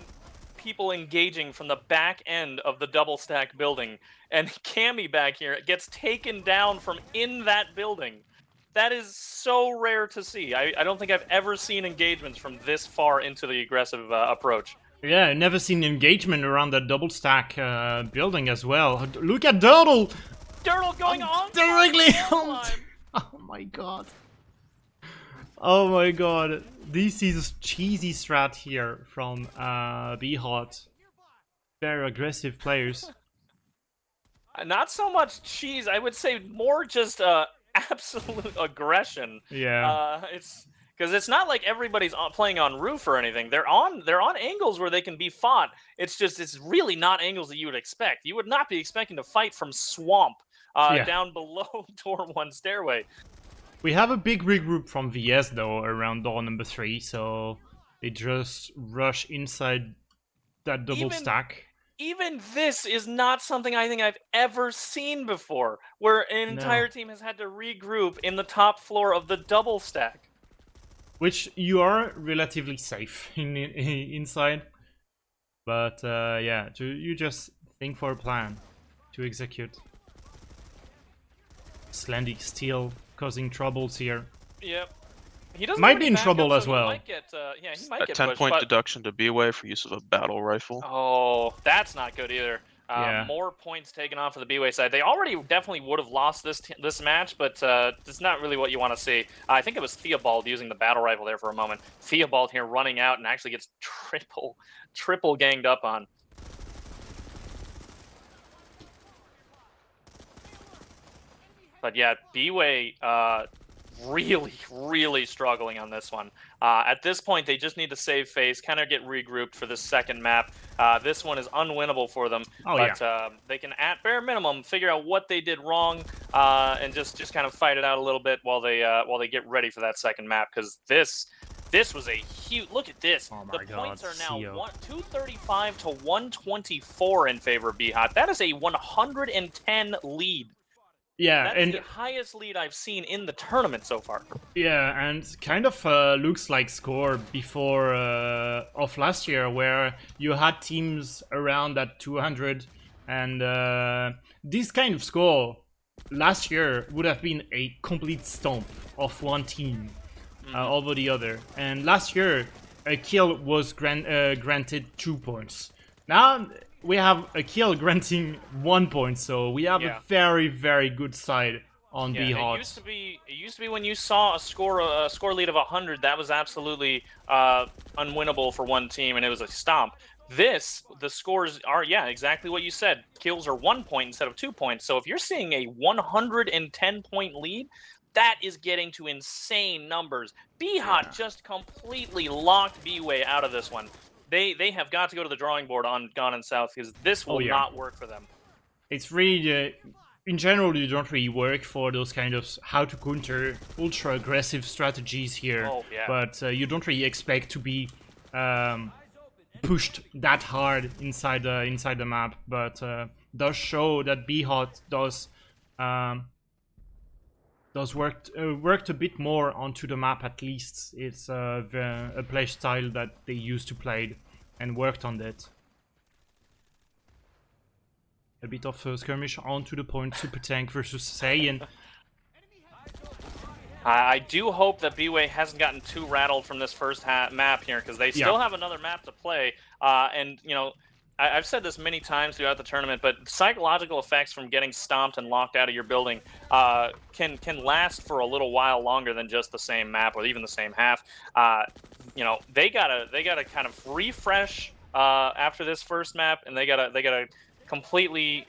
people engaging from the back end of the double stack building, and Cammy back here gets taken down from in that building. That is so rare to see. I don't think I've ever seen engagements from this far into the aggressive approach. Yeah, I've never seen engagement around that double stack building as well. Look at Durdle! Durdle going on directly the on. line. Oh my god. Oh my god. This is cheesy strat here from BHOT. Very aggressive players. Not so much cheese. I would say more just absolute aggression. Yeah. It's because it's not like everybody's playing on roof or anything. They're on angles where they can be fought. It's really not angles that you would expect. You would not be expecting to fight from swamp Yeah. down below door one stairway. We have a big regroup from VS though around door number 3, so they just rush inside that double stack. Even this is not something I think I've ever seen before, where an entire team has had to regroup in the top floor of the double stack. Which you are relatively safe inside. But yeah, you just think for a plan to execute. Slendy still causing troubles here. Yep. He doesn't might have be any in trouble backup, as so well. He might get, yeah, he might A get 10-point pushed, deduction to BWAE for use of a battle rifle. Oh, that's not good either. Yeah. More points taken off of the BWAE side. They already definitely would have lost this match, but it's not really what you want to see. I think it was Theobald using the battle rifle there for a moment. Theobald here running out and actually gets triple ganged up on. But yeah, BWAE really struggling on this one. At this point, they just need to save face, kind of get regrouped for this second map. This one is unwinnable for them, but they can, at bare minimum, figure out what they did wrong and just kind of fight it out a little bit while they get ready for that second map. Because this was a huge. Look at this. Oh my the God, points are now CO. 235 to 124 in favor of BHOT. That is a 110 lead. Yeah, That's and the highest lead I've seen in the tournament so far. yeah, and kind of looks like score before of last year, where you had teams around at 200, and this kind of score last year would have been a complete stomp of one team over the other. And last year, a kill was granted 2 points. Now we have a kill granting 1 point, so we have a very good side on BHOT. It used to be when you saw a score lead of 100, that was absolutely unwinnable for one team, and it was a stomp. The scores are exactly what you said. Kills are 1 point instead of 2 points. So if you're seeing a 110-point lead, that is getting to insane numbers. BHOT just completely locked BWAE out of this one. They have got to go to the drawing board on Gone in South, because this will not work for them. It's really, in general, you don't really work for those kind of how to counter ultra aggressive strategies here. But you don't really expect to be pushed that hard inside the map. But does show that BHOT does worked a bit more onto the map. At least it's a play style that they used to play and worked on that. A bit of skirmish onto the point. Super Tank versus Saiyan. I do hope that BWAE hasn't gotten too rattled from this first map here, because they still have another map to play. And you know, I've said this many times throughout the tournament, but psychological effects from getting stomped and locked out of your building can last for a little while longer than just the same map or even the same half. You know, they gotta kind of refresh after this first map, and they gotta completely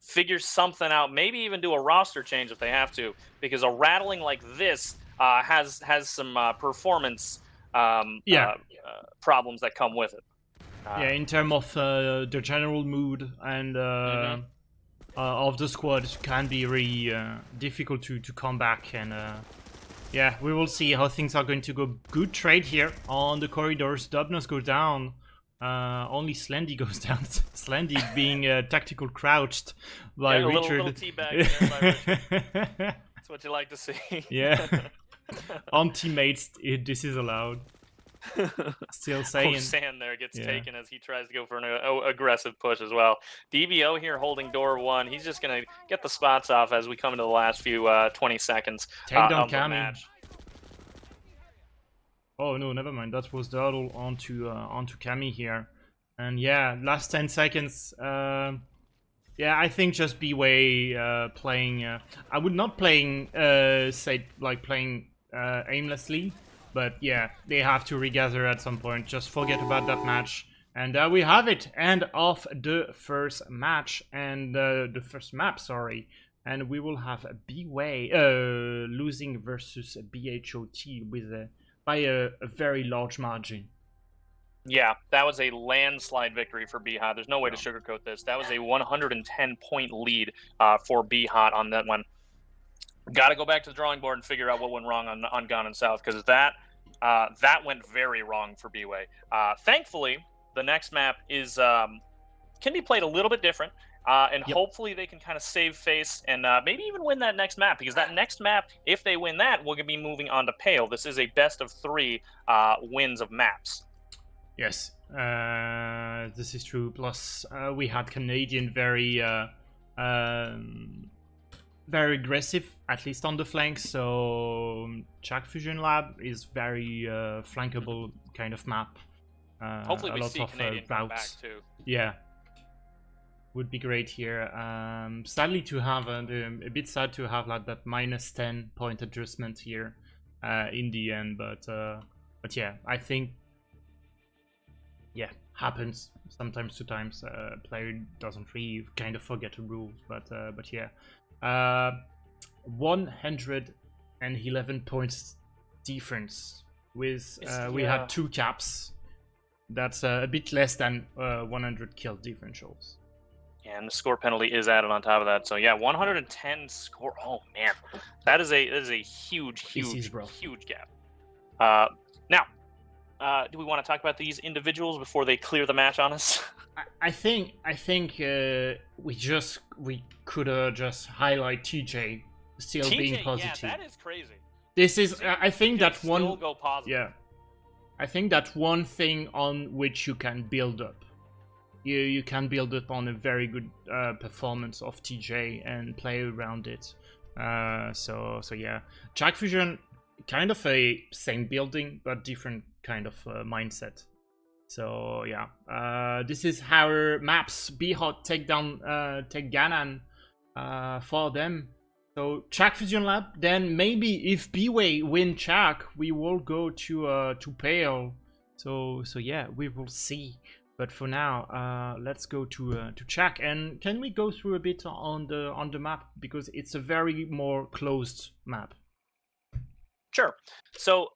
figure something out. Maybe even do a roster change if they have to, because a rattling like this has some performance problems that come with it. In terms of the general mood and of the squad, it can be really difficult to come back. And yeah, we will see how things are going to go. Good trade here on the corridors. Dubnus go down. Only Slendy goes down. Slendy being tactical crouched by Richard. Little teabag there by Richard. That's what you like to see. Yeah. On teammates, this is allowed. Still saying. Sand there gets taken as he tries to go for an aggressive push as well. DBO here holding door one. He's just going to get the spots off as we come into the last few 20 seconds Takedown of the match. Oh no, never mind. That was Dardle onto Kami here. And yeah, last 10 seconds. Yeah, I think just BWAE playing. I would not playing playing aimlessly. But yeah, they have to regather at some point. Just forget about that match. And we have it. End of the first match. And the first map, sorry. And we will have BWAE losing versus BHOT by a very large margin. Yeah, that was a landslide victory for BHOT. There's no way to sugarcoat this. That was a 110-point lead for BHOT on that one. got to go back to the drawing board and figure out what went wrong on Ganon South, because that went very wrong for BWAE. Thankfully, the next map is can be played a little bit different, and hopefully they can kind of save face and maybe even win that next map, because that next map, if they win that, we're going to be moving on to PIL. This is a best of 3 wins of maps. Yes, this is true. Plus, we had Canadian very aggressive, at least on the flanks. So Jack Fusion Lab is very flankable kind of map. Hopefully we see Canadian come back too. Yeah, would be great here. Sadly to have a bit sad to have like that -10 point adjustment here in the end, but yeah, I think happens sometimes. Player doesn't really kind of forget the rules, but yeah. 111 points difference with we had 2 caps. That's a bit less than 100 kill differentials. Yeah, and the score penalty is added on top of that. So yeah, 110 score. Oh man, that is a huge gap. Now, do we want to talk about these individuals before they clear the match on us? I think we could just highlight TJ still being positive. Yeah, that is crazy. This is I think that one. Still go positive. Yeah, I think that's one thing on which you can build up. You can build up on a very good performance of TJ and play around it. So yeah, Jack Fusion, kind of a same building but different kind of mindset. So yeah, this is our maps. BHOT take Ganon for them. So Jack Fusion Lab. Then maybe if BWAE win Jack, we will go to PIL. So yeah, we will see. But for now, let's go to Jack. And can we go through a bit on the map, because it's a very more closed map? Sure. So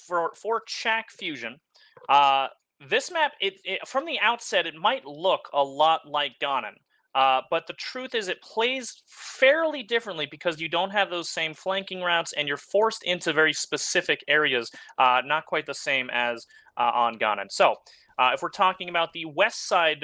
for Jack Fusion, this map, from the outset, it might look a lot like Ganon. But the truth is it plays fairly differently because you don't have those same flanking routes and you're forced into very specific areas, not quite the same as on Ganon. So if we're talking about the west side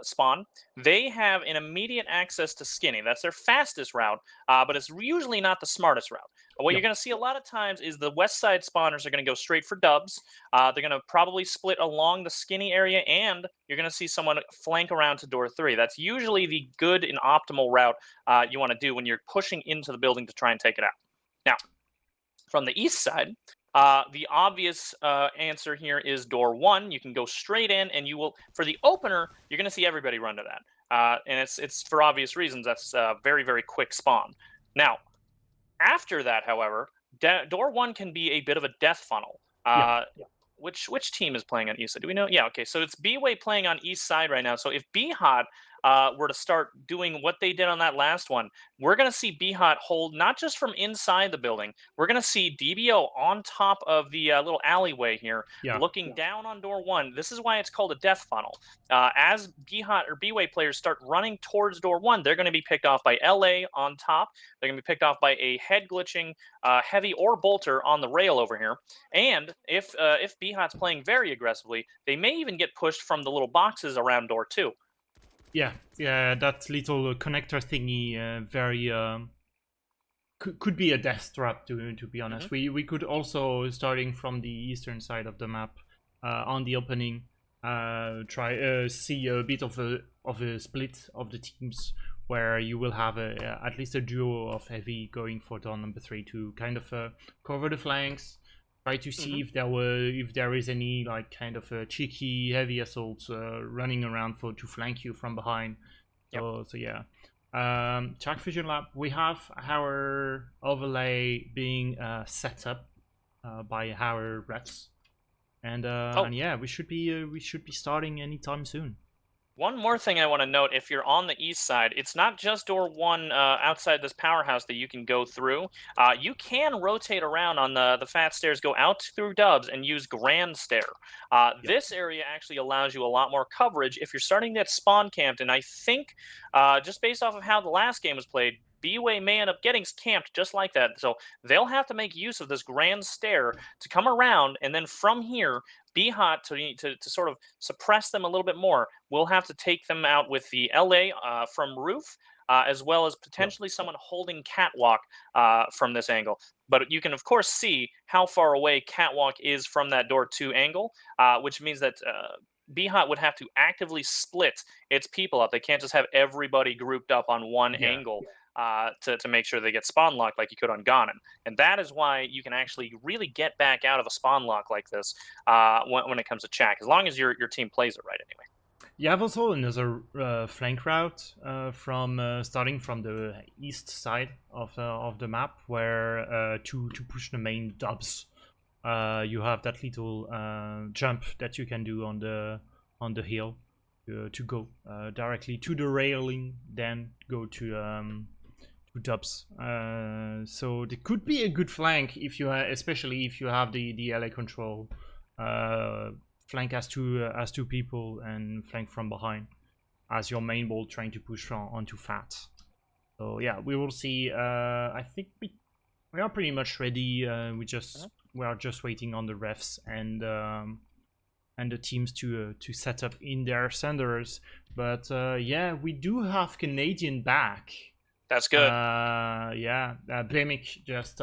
spawn, they have an immediate access to Skinny. That's their fastest route, but it's usually not the smartest route. What you're going to see a lot of times is the west side spawners are going to go straight for dubs. They're going to probably split along the Skinny area, and you're going to see someone flank around to door 3. That's usually the good and optimal route you want to do when you're pushing into the building to try and take it out. Now, from the east side, the obvious answer here is door 1. You can go straight in, and you will, for the opener, you're going to see everybody run to that. And it's for obvious reasons. That's a very, very quick spawn. Now, after that, however, door 1 can be a bit of a death funnel. Which team is playing on east side? Do we know? Yeah, okay. So it's BWAE playing on east side right now. So if BHOT were to start doing what they did on that last one, we're going to see BHOT hold not just from inside the building. We're going to see DBO on top of the little alleyway here, looking down on door 1. This is why it's called a death funnel. As BHOT or BWAE players start running towards door 1, they're going to be picked off by LA on top. They're going to be picked off by a head glitching heavy or bolter on the rail over here. And if BHOT's playing very aggressively, they may even get pushed from the little boxes around door 2. Yeah, that little connector thingy very could be a death trap, to be honest. We could also, starting from the eastern side of the map, on the opening, try see a bit of a split of the teams, where you will have at least a duo of heavy going for door number 3 to kind of cover the flanks. Try to see if there is any like kind of a cheeky heavy assaults running around to flank you from behind. So yeah, Jack Fusion Lab, we have our overlay being set up by our refs, and yeah, we should be starting anytime soon. One more thing I want to note, if you're on the east side, it's not just door 1 outside this powerhouse that you can go through. You can rotate around on the fat stairs, go out through dubs, and use grand stair. This area actually allows you a lot more coverage if you're starting to get spawn camped. And I think, just based off of how the last game was played, BWAE may end up getting camped just like that. So they'll have to make use of this grand stair to come around, and then from here, BHOT, to sort of suppress them a little bit more, we'll have to take them out with the LA from roof, as well as potentially someone holding catwalk from this angle. But you can, of course, see how far away catwalk is from that door 2 angle, which means that BHOT would have to actively split its people up. They can't just have everybody grouped up on one angle to make sure they get spawn locked like you could on Ganon. And that is why you can actually really get back out of a spawn lock like this when it comes to Chak, as long as your team plays it right anyway. You have also another flank route from starting from the east side of the map, where to push the main dubs, you have that little jump that you can do on the hill to go directly to the railing, then go to dubs. So there could be a good flank if you, especially if you have the LA control. Flank as two people and flank from behind as your main ball trying to push onto Fat. So yeah, we will see. I think we are pretty much ready. We are just waiting on the refs and the teams to set up in their senders. But yeah, we do have Canadian back. That's good. Yeah, Blemic just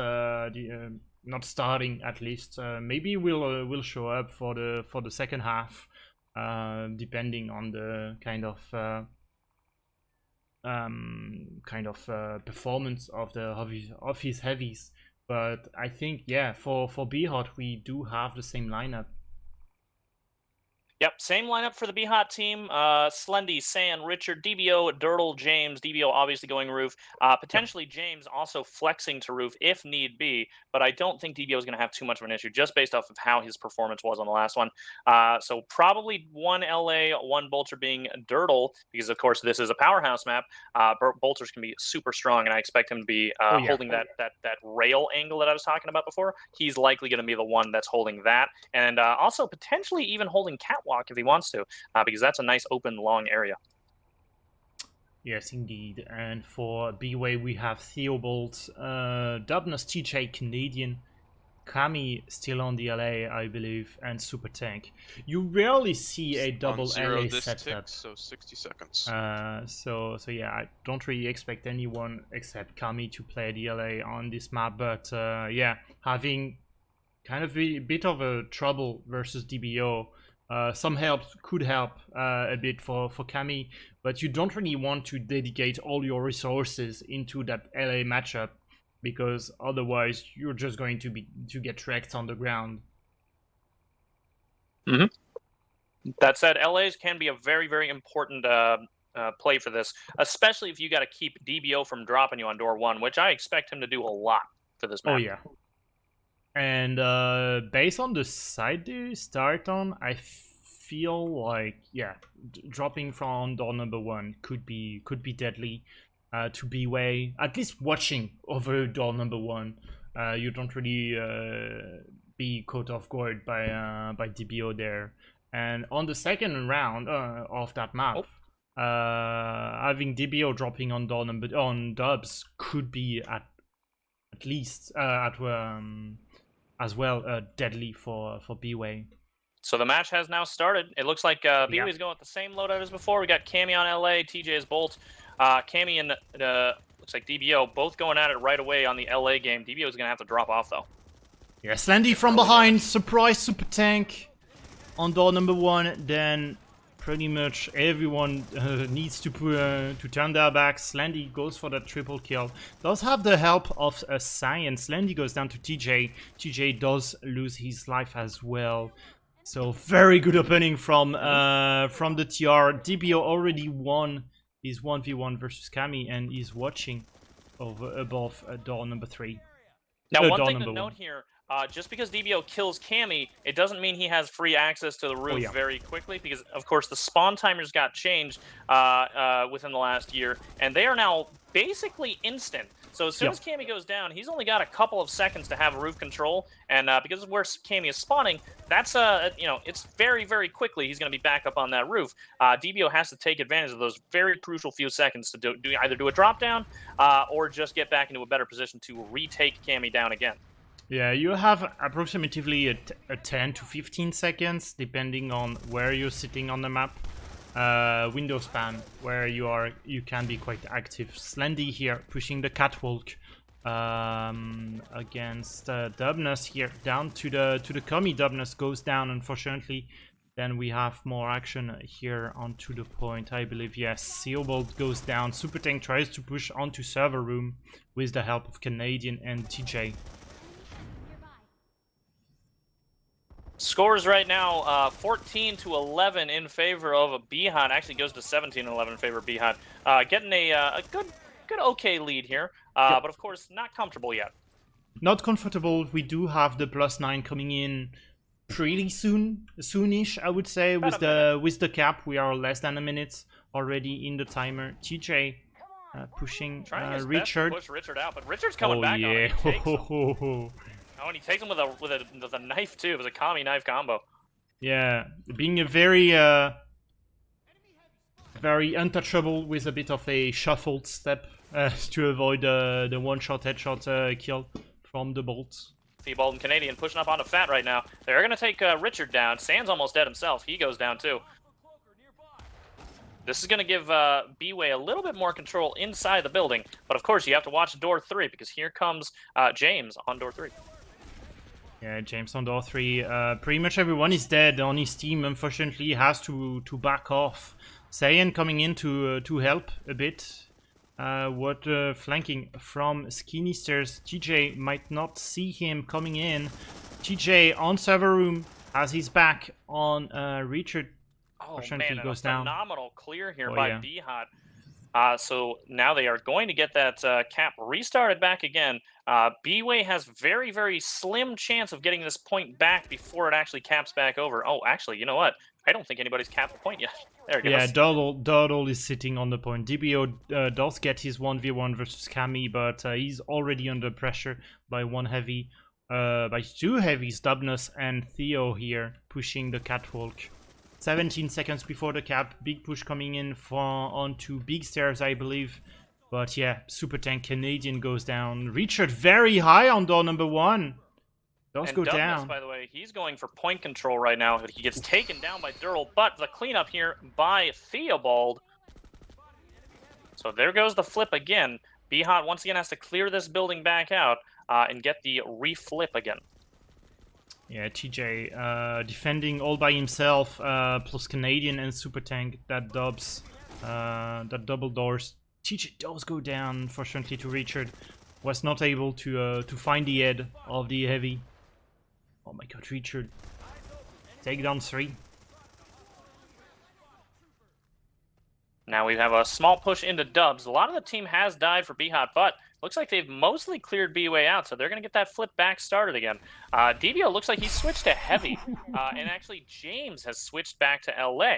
not starting at least. Maybe will show up for the second half, depending on the kind of performance of his heavies. But I think, yeah, for BHOT we do have the same lineup. Yep, same lineup for the BHOT team. Slendy, San, Richard, DBO, Dirtle, James. DBO obviously going roof. Potentially James also flexing to roof if need be, but I don't think DBO is going to have too much of an issue just based off of how his performance was on the last one. So probably one LA, one Bolter being Dirtle, because of course this is a powerhouse map. Bolters can be super strong, and I expect him to be holding that rail angle that I was talking about before. He's likely going to be the one that's holding that, and also potentially even holding Catwalk if he wants to, because that's a nice open long area. Yes, indeed. And for BWAE we have Theobald, Dubnus, TJ, Canadian, Kami still on the LA, I believe, and Super Tank. You rarely see a double LA setup. So 60 seconds. So yeah, I don't really expect anyone except Kami to play the LA on this map. But yeah, having kind of a bit of a trouble versus DBO. Some help could help a bit for Kami, but you don't really want to dedicate all your resources into that LA matchup, because otherwise you're just going to get wrecked on the ground. That said, LAs can be a very, very important play for this, especially if you got to keep DBO from dropping you on door 1, which I expect him to do a lot for this map. Oh yeah. And based on the side they start on, I feel like, yeah, dropping from door number 1 could be deadly to BWAE. At least watching over door number 1, you don't really be caught off guard by DBO there. And on the second round of that map, having DBO dropping on door on dubs could be at least as well deadly for BWAE. So the match has now started. It looks like BWAE is going with the same loadout as before. We got Cammy on LA, TJ is Bolt. Cammy and looks like DBO both going at it right away on the LA game. DBO is going to have to drop off though. Yeah, Slendy from behind, surprise Super Tank on door number 1. Then pretty much everyone needs to turn their backs. Slendy goes for that triple kill. Does have the help of a Science. Slendy goes down to TJ. TJ does lose his life as well. So very good opening from the TR. DBO already won his 1v1 versus Kami, and he's watching above door number 3. Now, one thing to note here, just because DBO kills Cammy, it doesn't mean he has free access to the roof very quickly, because of course the spawn timers got changed within the last year, and they are now basically instant. So as soon as Cammy goes down, he's only got a couple of seconds to have roof control, and because of where Cammy is spawning, that's it's very, very quickly he's going to be back up on that roof. DBO has to take advantage of those very crucial few seconds to either do a drop down or just get back into a better position to retake Cammy down again. Yeah, you have approximately a 10 to 15 seconds, depending on where you're sitting on the map. Window span, where you can be quite active. Slendy here, pushing the catwalk against Dubnus here, down to the commie. Dubnus goes down, unfortunately. Then we have more action here onto the point, I believe. Yes, Theobald goes down. Super Tank tries to push onto server room with the help of Canadian and TJ. Scores right now 14 to 11 in favor of BHOT. Actually goes to 17-11 in favor of BHOT. Getting a good okay lead here, but of course not comfortable yet. Not comfortable. We do have the +9 coming in pretty soonish, I would say. With the cap, we are less than a minute already in the timer. TJ pushing Richard. To push Richard out, but Richard's coming back on him. Oh, and he takes him with a knife too. It was a commie knife combo. Yeah, being a very untouchable with a bit of a shuffled step to avoid the one-shot headshot kill from the bolt. Theobald and Canadian pushing up onto Fat right now. They're going to take Richard down. Sand's almost dead himself. He goes down too. This is going to give BWAE a little bit more control inside the building. But of course, you have to watch door 3, because here comes James on door 3. Yeah, James on door 3. Pretty much everyone is dead on his team. Unfortunately, has to back off. Sayan coming in to help a bit. Flanking from Skinny Stairs. TJ might not see him coming in. TJ on server room has his back on Richard. Oh man, and goes a down. Phenomenal clear here by BHOT. So now they are going to get that cap restarted back again. BWAE has very, very slim chance of getting this point back before it actually caps back over. Oh, actually, you know what? I don't think anybody's capped the point yet. There it goes. Yeah, Durdle is sitting on the point. DBO does get his 1v1 versus Cammy, but he's already under pressure by by 2 heavies, Dubnus and Theo here, pushing the catwalk. 17 seconds before the cap, big push coming in onto big stairs, I believe. But yeah, Super Tank Canadian goes down. Richard very high on door number 1. Does go down. By the way, he's going for point control right now. He gets taken down by Durrell, but the cleanup here by Theobald. So there goes the flip again. BHOT once again has to clear this building back out and get the reflip again. Yeah, TJ defending all by himself, plus Canadian and Super Tank. That double doors. TJ does go down, unfortunately, to Richard. Was not able to find the head of the heavy. Oh my god, Richard. Takedown 3. Now we have a small push into Dubs. A lot of the team has died for BHOT, but looks like they've mostly cleared BWAE out, so they're going to get that flip back started again. DBO looks like he switched to heavy, and actually James has switched back to LA.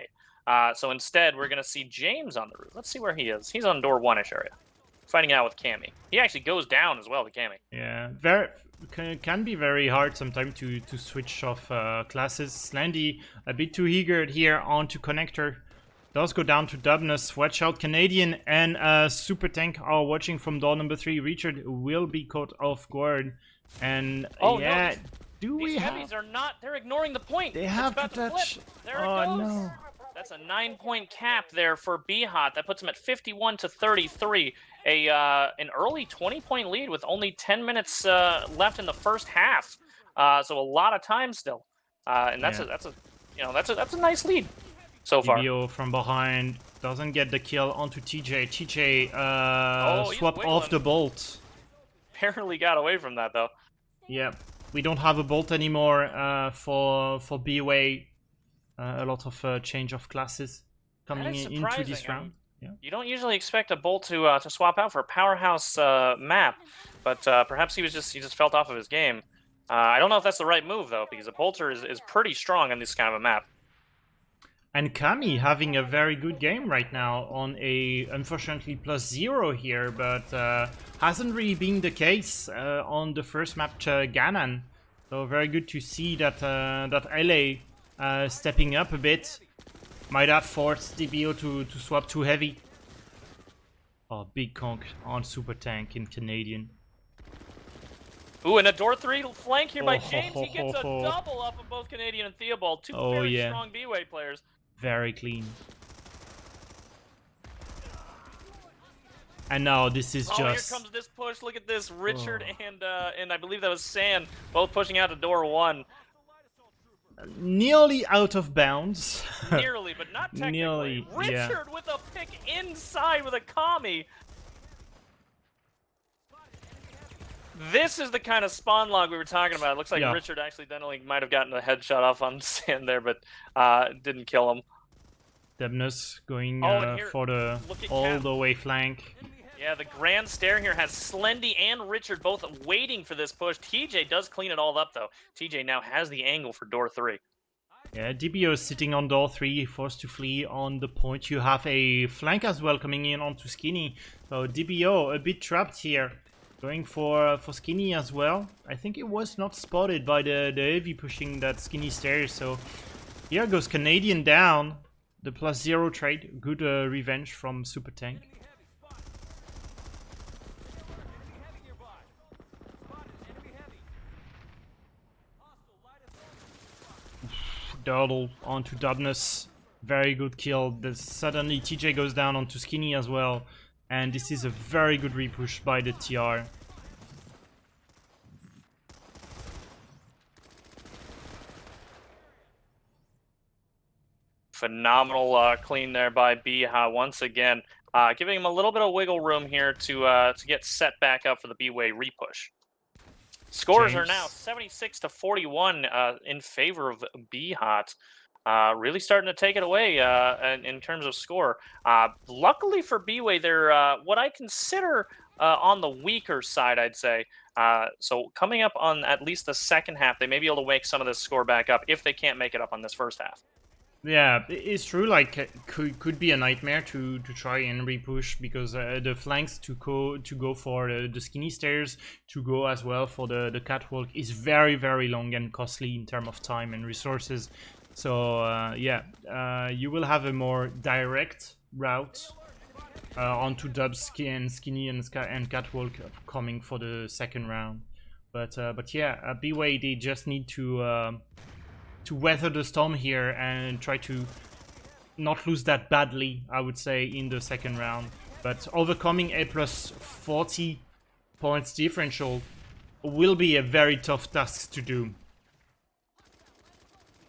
So instead, we're going to see James on the roof. Let's see where he is. He's on door 1-ish area, fighting out with Cammy. He actually goes down as well to Cammy. Yeah, can be very hard sometimes to switch off classes. Slendy a bit too eager here onto connector. Does go down to Dubnus. Watch out, Canadian and Super Tank are watching from door number 3. Richard will be caught off guard. And yeah, no, these heavies are not. They're ignoring the point. They have to touch. There it goes. No. That's a 9-point cap there for BHOT. That puts him at 51 to 33. An early 20-point lead with only 10 minutes left in the first half. So a lot of time still. And that's a nice lead so far. DBO from behind doesn't get the kill onto TJ. TJ swap off the bolt. Barely got away from that though. Yeah, we don't have a bolt anymore for BWAE. A lot of change of classes coming into this round. Yeah. You don't usually expect a bolt to swap out for a powerhouse map, but perhaps he just felt off of his game. I don't know if that's the right move, though, because a Polter is pretty strong on this kind of a map. And Kami having a very good game right now on a, unfortunately, +0 here, but hasn't really been the case on the first map, Ganon. So very good to see that that LA stepping up a bit. Might have forced DBO to swap too heavy. Oh, big conk on Super Tank in Canadian. Ooh, and a door 3 flank here by Oh, James. He gets a double off of both Canadian and Theobald. Two very strong BWAE players. Very clean. And now this is just... Oh, here comes this push. Look at this. Richard and I believe that was San, both pushing out to door 1. Nearly out of bounds. Nearly, but not technically. Nearly, Richard with a pick inside with a Kami. This is the kind of spawn log we were talking about. It looks like Richard accidentally might have gotten a headshot off on San there, but didn't kill him. Debnus going for the all the way flank. Yeah, the grand stair here has Slendy and Richard both waiting for this push. TJ does clean it all up, though. TJ now has the angle for door 3. Yeah, DBO is sitting on door 3, forced to flee on the point. You have a flank as well coming in onto Skinny. So DBO a bit trapped here. Going for Skinny as well. I think it was not spotted by the heavy pushing that Skinny stairs. So here goes Canadian down. The +0 trade. Good revenge from Super Tank. Durdle onto Dubness. Very good kill. Suddenly TJ goes down onto Skinny as well. And this is a very good repush by the TR. Phenomenal clean there by BHOT once again. Giving him a little bit of wiggle room here to get set back up for the BWAE repush. Scores are now 76-41 in favor of BHOT. Really starting to take it away in terms of score. Luckily for BWAE, they're what I consider on the weaker side, I'd say. So coming up on at least the second half, they may be able to make some of this score back up if they can't make it up on this first half. Yeah, it's true. Like, could be a nightmare to try and repush because the flanks to go for the Skinny stairs, to go as well for the catwalk is very, very long and costly in terms of time and resources. So you will have a more direct route onto Dubs and Skinny and catwalk coming for the second round. But yeah, BWAE, they just need to weather the storm here and try to not lose that badly, I would say, in the second round. But overcoming a +40 points differential will be a very tough task to do.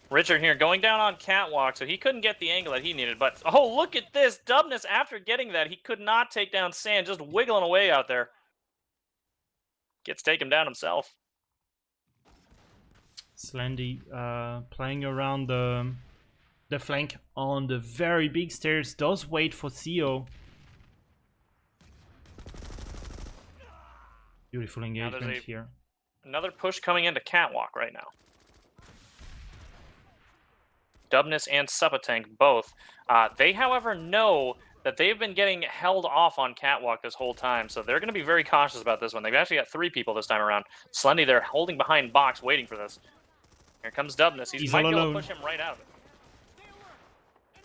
Richard here going down on catwalk, so he couldn't get the angle that he needed. But oh, look at this. Dubness, after getting that, he could not take down Sand, just wiggling away out there. Gets taken down himself. Slendy playing around the flank on the very big stairs, does wait for Theo. Beautiful engagement here. Another push coming into catwalk right now. Dubness and Supatank both. They, however, know that they've been getting held off on catwalk this whole time, so they're going to be very cautious about this one. They've actually got 3 people this time around. Slendy, they're holding behind box, waiting for this. Here comes Dubness. He might be able to push him right out of it.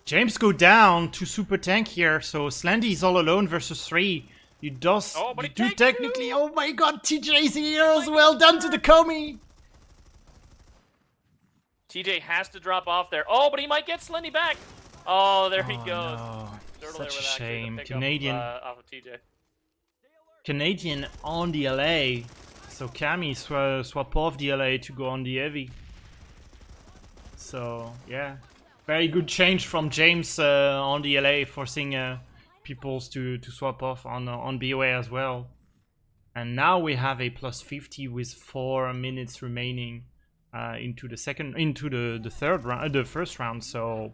James go down to Super Tank here, so Slendy is all alone versus 3. You do technically... Oh my god, TJ's here as well. Done to the Comey. TJ has to drop off there. Oh, but he might get Slendy back. Oh, there he goes. No. Such a shame. Canadian off of TJ. Canadian on the LA. So Kami swap off the LA to go on the heavy. So yeah, very good change from James on the LA, forcing peoples to swap off on BWAE as well. And now we have a +50 with 4 minutes remaining into the third round, the first round. So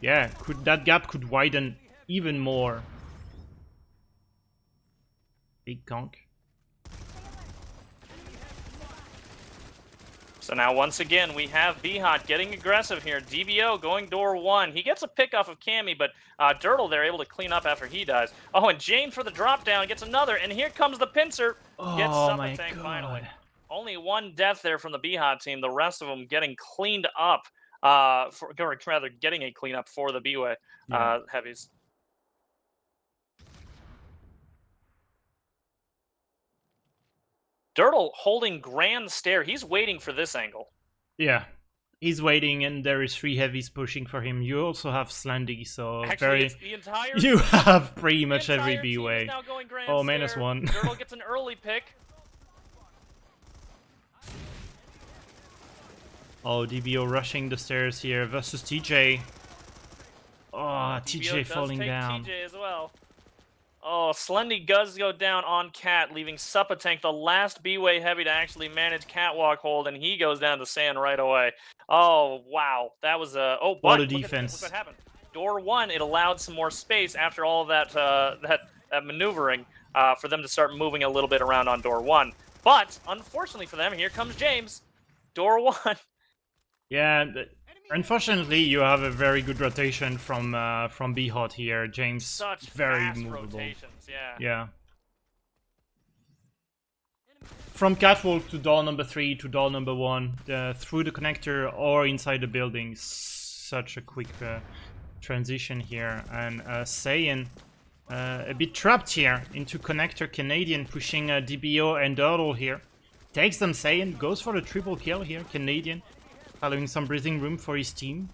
yeah, that gap could widen even more. Big conk. So now once again we have BHOT getting aggressive here. DBO going door 1. He gets a pick off of Cammy, but Dirtle they're able to clean up after he dies. Oh, and James for the drop down gets another, and here comes the pincer. Gets Oh my Tank finally. god. Only one death there from the BHOT team. The rest of them getting cleaned up. Or rather, getting a cleanup for the BWAE heavies. Dirtle holding grand stare. He's waiting for this angle. Yeah. He's waiting, and there is 3 heavies pushing for him. You also have Slendy, so Actually, it's the entire you have pretty much every team is BWAE. now going grand Oh, stare. -1. Dirtle gets an early pick. Oh, DBO rushing the stairs here versus TJ. Oh, TJ does falling take down. TJ as well. Oh, Slendy does go down on Cat, leaving Tank the last BWAE heavy to actually manage Catwalk hold, and he goes down to sand right away. Oh, wow. That was a... Oh, What but a look defense. what happened. Door 1, it allowed some more space after all of that, that maneuvering for them to start moving a little bit around on door 1. But, unfortunately for them, here comes James. Door 1. Yeah, unfortunately, you have a very good rotation from BHOT here. James, Such very fast movable. rotations, yeah. Yeah. From catwalk to door number 3 to door number 1, through the connector or inside the building. Such a quick transition here. And Saiyan a bit trapped here into connector. Canadian pushing DBO and Dirtle here. Takes them Saiyan, goes for the triple kill here. Canadian allowing some breathing room for his team.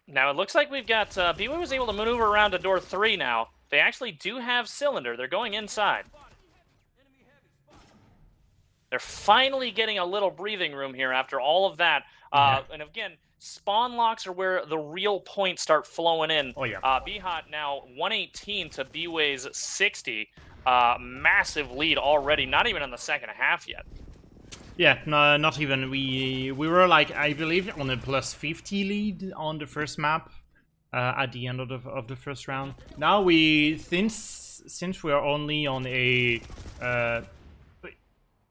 Now it looks like we've got BWAE was able to maneuver around to door 3 now. They actually do have cylinder. They're going inside. They're finally getting a little breathing room here after all of that. And again, spawn locks are where the real points start flowing in. Oh yeah. BHOT now 118 to BWAE's 60. Massive lead already. Not even in the second half yet. Yeah, no, not even. We were like, I believe, on a plus 50 lead on the first map at the end of the first round. Now since we are only on a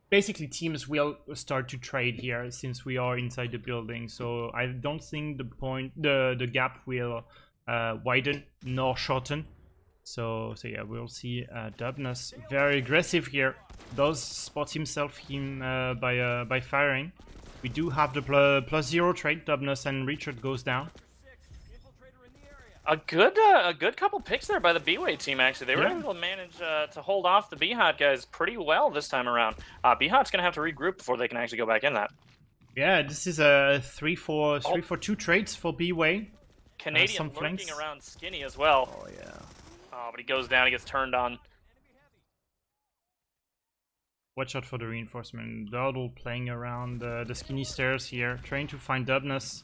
basically teams will start to trade here since we are inside the building. So I don't think the gap will widen nor shorten. So yeah, we'll see Dubnus very aggressive here. Does spot himself by firing. We do have the +0 trade. Dubnus and Richard goes down. A good couple picks there by the BWAE team. Actually, they were able to manage to hold off the BHOT guys pretty well this time around. BHOT's gonna have to regroup before they can actually go back in that. Yeah, this is a 3-4-2 trades for BWAE. Canadian lurking around Skinny as well. Oh yeah. Oh, but he goes down. He gets turned on. Watch out for the reinforcement. Dardle playing around the Skinny stairs here, trying to find Dubnus.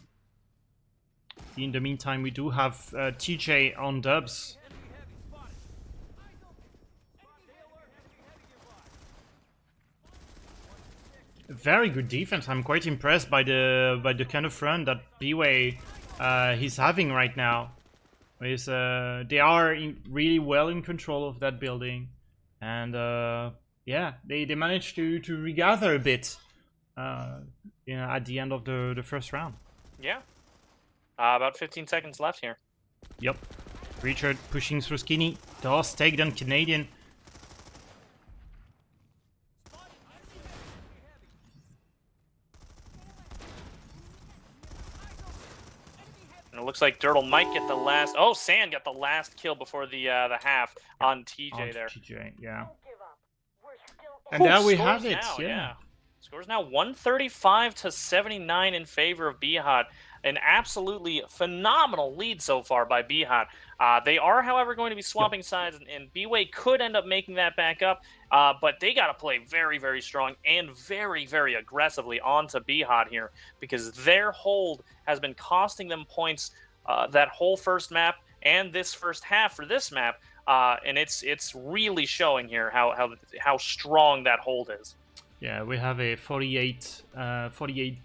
In the meantime, we do have TJ on Dubs. Very good defense. I'm quite impressed by the kind of run that BWAE he's having right now. They are really well in control of that building, and yeah, they managed to regather a bit at the end of the first round. Yeah. About 15 seconds left here. Yep. Richard pushing through Skinny. Does take down Canadian. And it looks like Dirtle might get the last... Oh, Sand got the last kill before the half on TJ there. TJ, yeah. And there we have it, now, yeah. Scores now 135 to 79 in favor of BHOT. An absolutely phenomenal lead so far by BHOT. They are, however, going to be swapping sides, and BWAE could end up making that back up, but they got to play very, very strong and very, very aggressively onto BHOT here, because their hold has been costing them points that whole first map and this first half for this map, and it's really showing here how strong that hold is. Yeah, we have a 48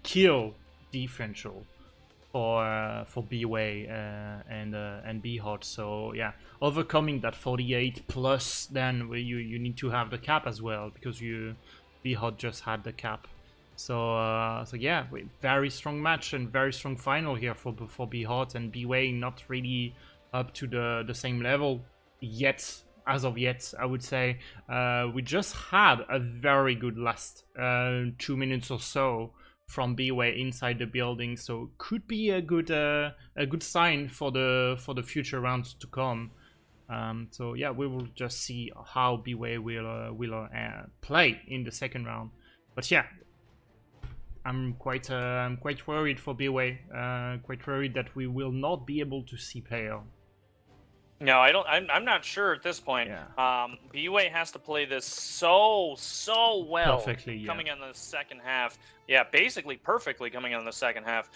kill differential for BWAE and BHOT. So yeah, overcoming that 48 plus, then you need to have the cap as well, because BHOT just had the cap So yeah, very strong match and very strong final here for BHOT, and BWAE not really up to the same level yet. As of yet, I would say we just had a very good last 2 minutes or so from BWAE inside the building, so could be a good sign for the future rounds to come. So yeah, we will just see how BWAE will play in the second round. But yeah, I'm quite worried for BWAE. Quite worried that we will not be able to see PIL. No, I don't. I'm not sure at this point. Yeah. BWAE has to play this so well. Perfectly, yeah. Coming in the second half. Yeah, basically perfectly coming in the second half.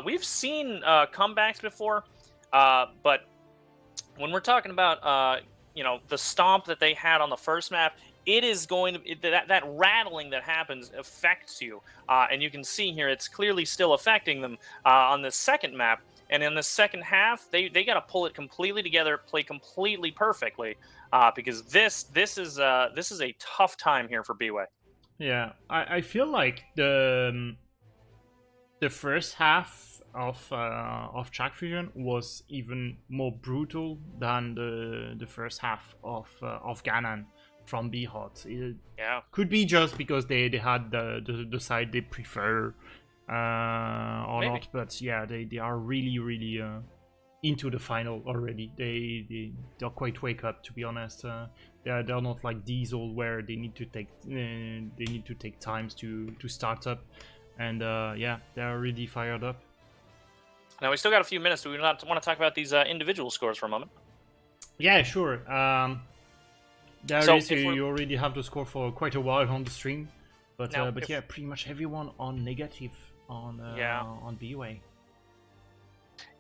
We've seen comebacks before, but when we're talking about the stomp that they had on the first map, it is going to that rattling that happens affects you, and you can see here it's clearly still affecting them on the second map. And in the second half, they got to pull it completely together, play completely perfectly, because this is a tough time here for BWAE. Yeah, I feel like the first half of Jack Fusion was even more brutal than the first half of Ganon from BHOT. Yeah, could be just because they had the side they prefer. Or maybe not, but yeah, they are really into the final already. They're quite wake up, to be honest. They're not like Diesel where they need to take times to start up, and yeah, they're really fired up. Now we still got a few minutes. Do we not want to talk about these individual scores for a moment? Yeah, sure. You already have the score for quite a while on the stream, but yeah, pretty much everyone on negative on BWAE.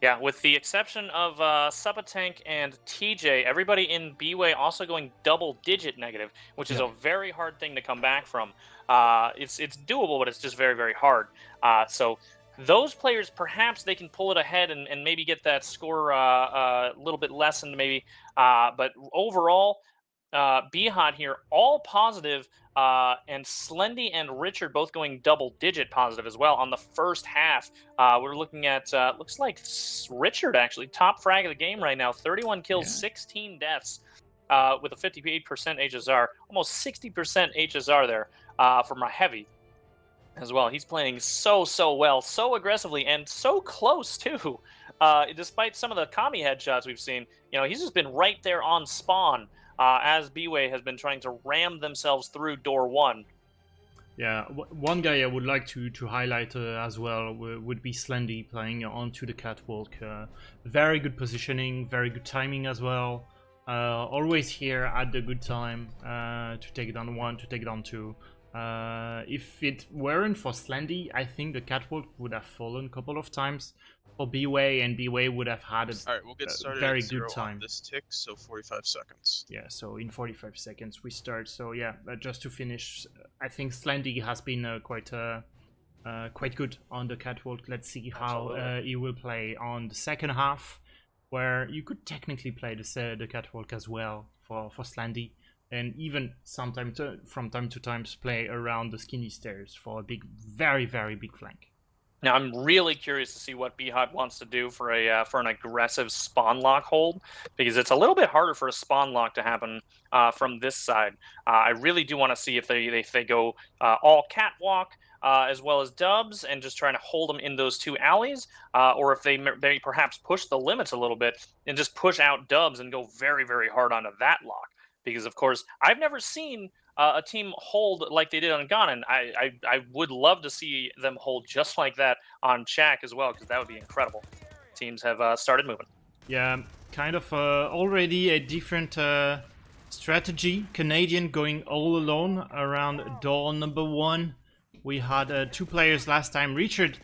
Yeah, with the exception of Subatank and TJ, everybody in BWAE also going double-digit negative, which is a very hard thing to come back from. It's doable, but it's just very hard. So those players, perhaps they can pull it ahead and maybe get that score a little bit lessened, maybe. But overall, BHOT here, all positive, and Slendy and Richard both going double-digit positive as well on the first half. We're looking at, looks like Richard actually, top frag of the game right now, 31 kills, 16 deaths, with a 58% HSR, almost 60% HSR there from a heavy as well. He's playing so well, so aggressively, and so close too. Despite some of the Kami headshots we've seen, he's just been right there on spawn. As BWAE has been trying to ram themselves through door 1. Yeah, one guy I would like to highlight as well would be Slendy playing onto the catwalk. Very good positioning, very good timing as well. Always here at the good time to take it on 1, to take it on 2. If it weren't for Slendy, I think the catwalk would have fallen a couple of times for BWAE, and BWAE would have had we'll get started very at good time. On this tick, so 45 seconds. Yeah, so in 45 seconds we start. So yeah, just to finish, I think Slendy has been quite good on the catwalk. Let's see how he will play on the second half, where you could technically play the catwalk as well for Slendy, and even sometimes from time to time play around the skinny stairs for a very big flank. Now, I'm really curious to see what BHOT wants to do for an aggressive spawn lock hold, because it's a little bit harder for a spawn lock to happen from this side. I really do want to see if they go all catwalk as well as dubs and just trying to hold them in those two alleys, or if they perhaps push the limits a little bit and just push out dubs and go very hard onto that lock. Because, of course, I've never seen a team hold like they did on Ganon. I would love to see them hold just like that on Chak as well, because that would be incredible. Teams have started moving. Yeah, kind of already a different strategy. Canadian going all alone around door number 1. We had 2 players last time. Richard,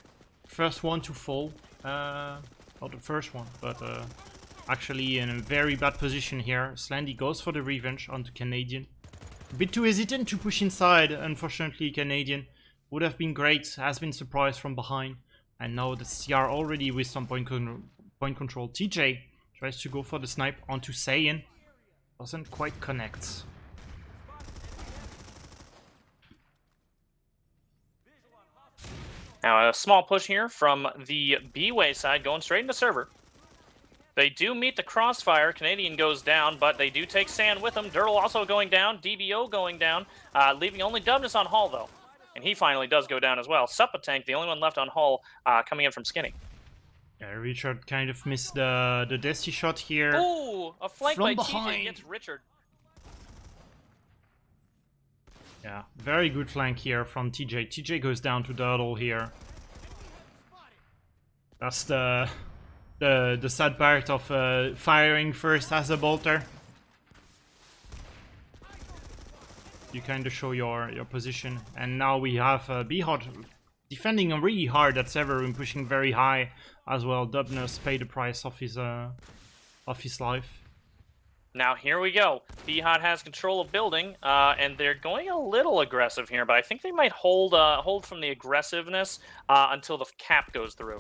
first one to fall. Not the first one, but actually in a very bad position here. Slendy goes for the revenge on the Canadian. A bit too hesitant to push inside, unfortunately. Canadian would have been great, has been surprised from behind. And now the CR already with some point control. TJ tries to go for the snipe onto Saiyan. Doesn't quite connect. Now a small push here from the BWAE side, going straight into server. They do meet the crossfire. Canadian goes down, but they do take Sand with them. Durl also going down. DBO going down, leaving only Dubness on Hull, though. And he finally does go down as well. Suppatank, the only one left on Hull, coming in from Skinny. Yeah, Richard kind of missed the Desi shot here. Ooh, a flank From by behind. TJ gets Richard. Yeah, very good flank here from TJ. TJ goes down to Durdle here. That's the sad part of firing first as a bolter. You kind of show your position, and now we have BHOT defending really hard at server room, pushing very high as well. Dubness paid the price of his life. Now here we go. BHOT has control of building, and they're going a little aggressive here, but I think they might hold from the aggressiveness until the cap goes through.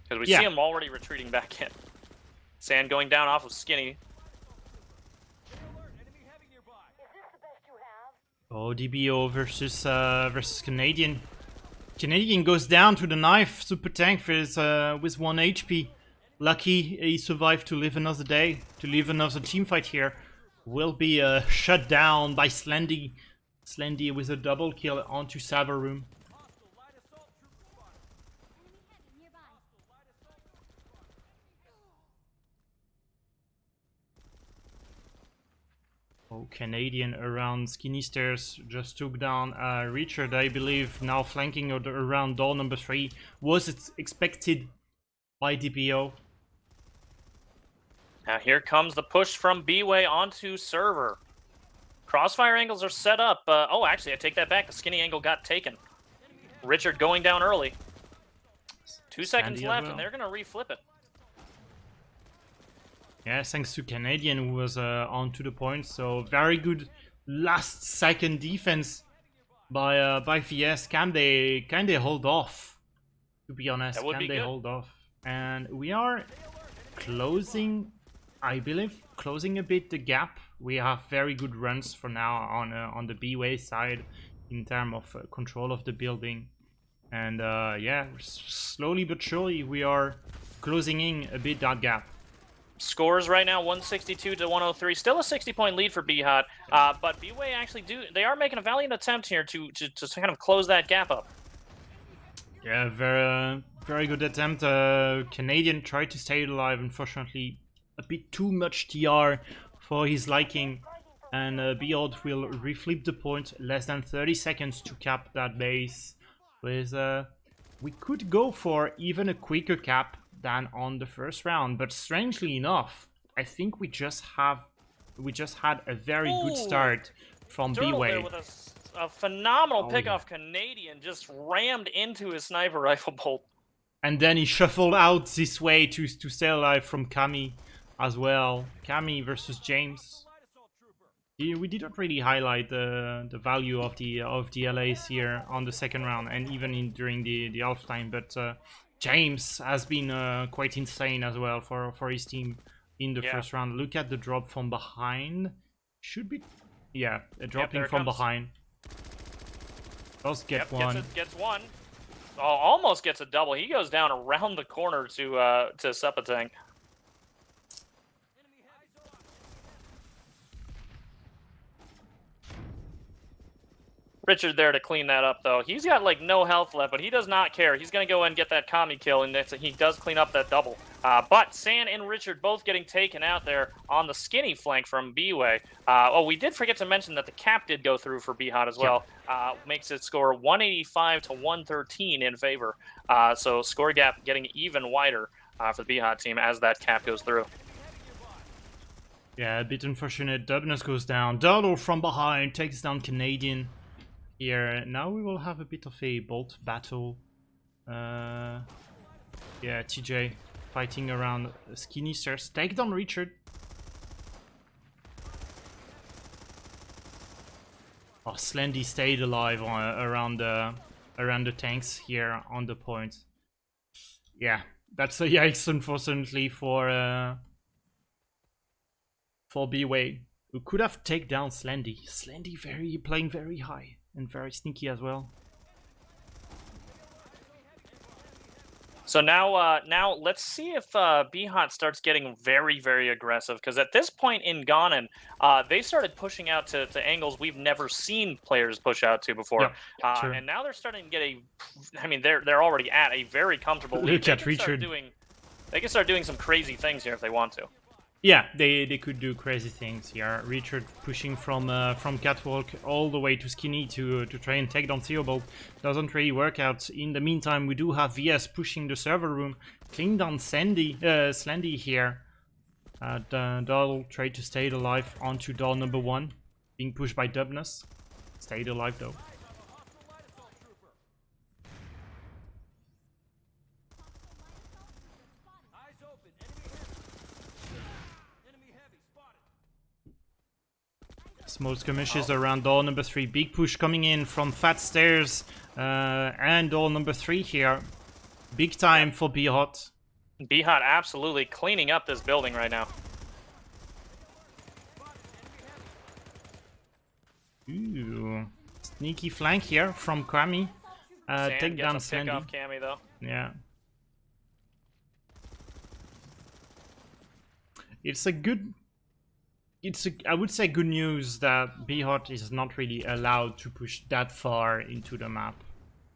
Because we see him already retreating back in. Sand going down off of Skinny. Oh, DBO versus Canadian. Canadian goes down to the knife. Suppatank with 1 HP. Lucky he survived to live another day, to live another teamfight here. Will be shut down by Slendy. Slendy with a double kill onto server room. Oh, Canadian around Skinny Stairs just took down Richard, I believe, now flanking around door number 3. Was expected by DBO. Now here comes the push from BWAE onto server. Crossfire angles are set up. Oh, actually, I take that back. The Skinny angle got taken. Richard going down early. 2 seconds left, and they're going to reflip it. Yeah, thanks to Canadian who was on to the point. So very good last second defense by VS. Can they hold off? To be honest, can they hold off? And we are closing, I believe, closing a bit the gap. We have very good runs for now on the BWAE side in terms of control of the building. And yeah, slowly but surely we are closing in a bit that gap. Scores right now 162 to 103. Still a 60-point lead for BHOT, but BWAE actually they are making a valiant attempt here to kind of close that gap up. Yeah, very good attempt. Canadian tried to stay alive. Unfortunately, a bit too much TR for his liking, and BHOT will reflip the point. Less than 30 seconds to cap that base. With we could go for even a quicker cap than on the first round, but strangely enough, I think we just had a very good start from BWAE. With a phenomenal pick off. Canadian just rammed into his sniper rifle bolt, and then he shuffled out this way to stay alive from Kami as well. Kami versus James. We didn't really highlight the value of the LAs here on the second round, and even during the halftime, but James has been quite insane as well for his team in the first round. Look at the drop from behind. Should be, yeah, dropping from behind. Does get one. Gets one. Oh, almost gets a double. He goes down around the corner to Suppatank. Richard there to clean that up, though. He's got, like, no health left, but he does not care. He's going to go and get that Kami kill, and he does clean up that double. But San and Richard both getting taken out there on the Skinny flank from BWAE. Oh, we did forget to mention that the cap did go through for BHOT as well. Makes it score 185 to 113 in favor. So score gap getting even wider for the BHOT team as that cap goes through. Yeah, a bit unfortunate. Dubness goes down. Dardo from behind takes down Canadian. Here, now we will have a bit of a bolt battle. Yeah, TJ fighting around Skinny Stairs. Take down Richard. Oh, Slendy stayed alive around the tanks here on the point. Yeah, that's a yikes, unfortunately, for BWAE, who could have taken down Slendy. Slendy playing very high. And very sneaky as well. So now let's see if BHOT starts getting very, very aggressive, because at this point in Ganon, they started pushing out to angles we've never seen players push out to before. True. And now they're starting to get I mean, they're already at a very comfortable lead. Look at Richard. They can start doing some crazy things here if they want to. Yeah, they could do crazy things here. Richard pushing from Catwalk all the way to Skinny to try and take down Theobald. Doesn't really work out. In the meantime, we do have VS pushing the server room. Clean down Slendy here. Doll tried to stay alive onto door number 1. Being pushed by Dubness. Stayed alive though. Small skirmishes around door number 3. Big push coming in from Fat Stairs and door number 3 here. Big time for BHOT. BHOT absolutely cleaning up this building right now. Ooh. Sneaky flank here from Kwame. Take down Sandy. Pick off Cammy though. Yeah. I would say good news that BHOT is not really allowed to push that far into the map.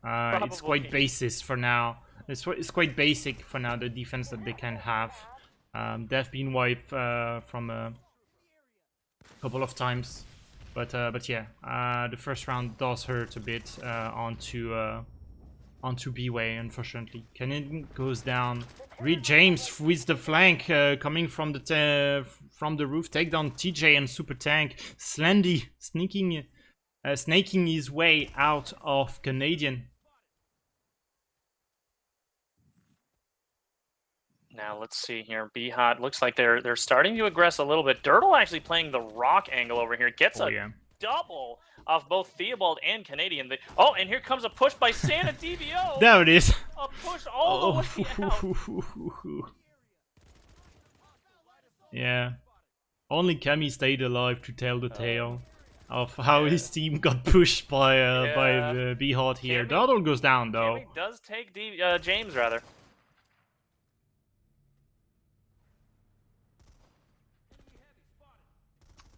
It's quite basis for now. It's quite basic for now, the defense that they can have. They've been wiped from a couple of times. But yeah, the first round does hurt a bit onto BWAE, unfortunately. Cannon goes down. Reed James with the flank coming from the roof. Take down TJ and Super Tank. Slendy snaking his way out of Canadian. Now let's see here. BHOT looks like they're starting to aggress a little bit. Dirtle actually playing the rock angle over here. Gets double of both Theobald and Canadian. Oh, and here comes a push by Santa DBO. There it is. A push all the way out. Yeah. Only Cammy stayed alive to tell the tale of how his team got pushed by BHOT here. Doddle goes down though. Cammy does take James rather.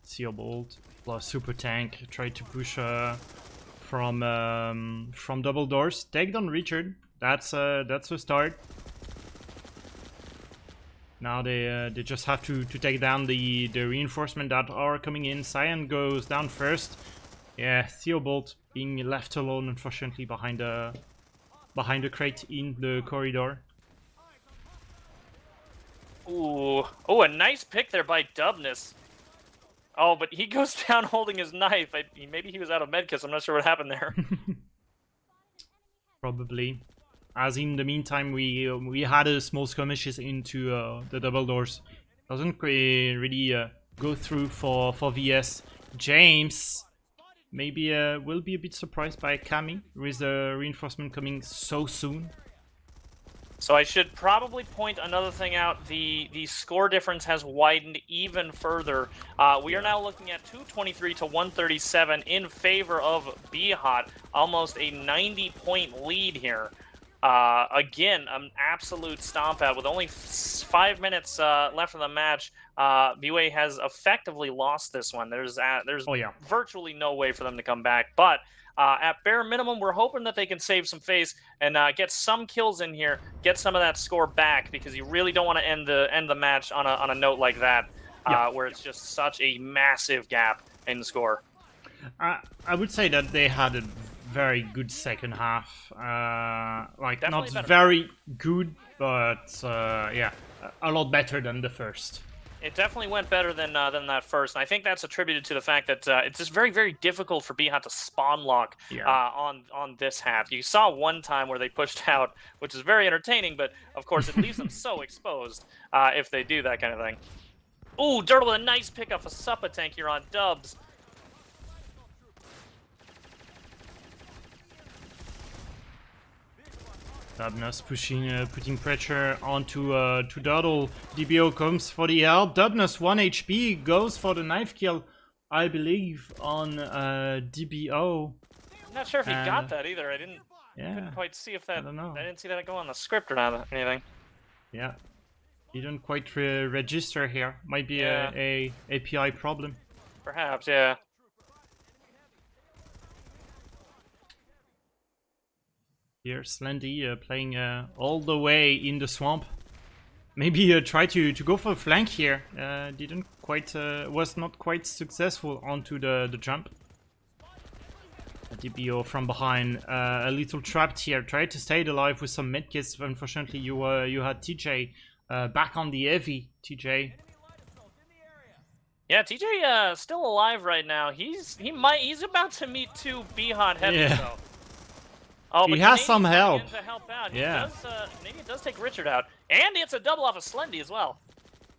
Theobald plus Super Tank tried to push from double doors. Take down Richard. That's a start. Now they just have to take down the reinforcement that are coming in. Cyan goes down first. Yeah, Theobald being left alone, unfortunately, behind the crate in the corridor. Ooh, oh, a nice pick there by Dubness. Oh, but he goes down holding his knife. Maybe he was out of medkits. I'm not sure what happened there. Probably. As in the meantime, we had a small skirmishes into the double doors. Doesn't really go through for VS. James maybe will be a bit surprised by Cammy with the reinforcement coming so soon. So I should probably point another thing out. The score difference has widened even further. We are now looking at 223 to 137 in favor of BHOT. Almost a 90-point lead here. Again, an absolute stomp out with only 5 minutes left of the match. BWAE has effectively lost this one. There's virtually no way for them to come back. But at bare minimum, we're hoping that they can save some face and get some kills in here, get some of that score back, because you really don't want to end the match on a note like that, where it's just such a massive gap in the score. I would say that they had a very good second half. Like definitely not better. very good, but yeah, a lot better than the first. It definitely went better than that first, and I think that's attributed to the fact that it's just very, very difficult for BHOT to spawn lock on this half. You saw one time where they pushed out, which is very entertaining, but of course it leaves them so exposed if they do that kind of thing. Ooh, Dirtle with a nice pickup, a Suppa tank here on Dubs. Dubness putting pressure onto Doddle. DBO comes for the help. Dubness 1 HP goes for the knife kill, I believe, on DBO. I'm not sure if he got that either. Yeah. Couldn't quite see if that. I don't know. I didn't see that go on the script or not. Or anything. Yeah. Didn't quite register here. Might be Yeah. a API problem. Perhaps, yeah. Here, Slendy playing all the way in the swamp. Maybe try to go for a flank here. Didn't quite, was not quite successful onto the jump. DBO from behind, a little trapped here. Tried to stay alive with some medkits. Unfortunately, you had TJ back on the heavy. TJ. Yeah, TJ still alive right now. He's about to meet 2 BHOT heavies Yeah. though. Oh, He but has Canadian some coming help. in to help out. Yeah. Canadian does take Richard out, and it's a double off of Slendy as well.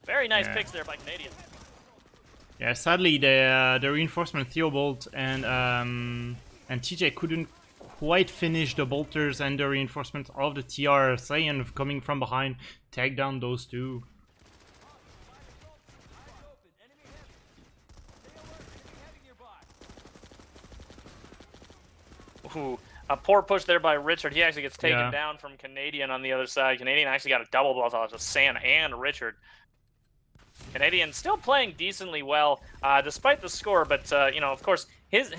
Very nice Yeah. picks there by Canadian. Yeah, sadly the reinforcement Theobald and TJ couldn't quite finish the bolters and the reinforcement of the TR. Saiyan coming from behind, tag down those two. Ooh, a poor push there by Richard. He actually gets taken Yeah. down from Canadian on the other side. Canadian actually got a double blow off of San and Richard. Canadian still playing decently well, despite the score. But you know, of course, his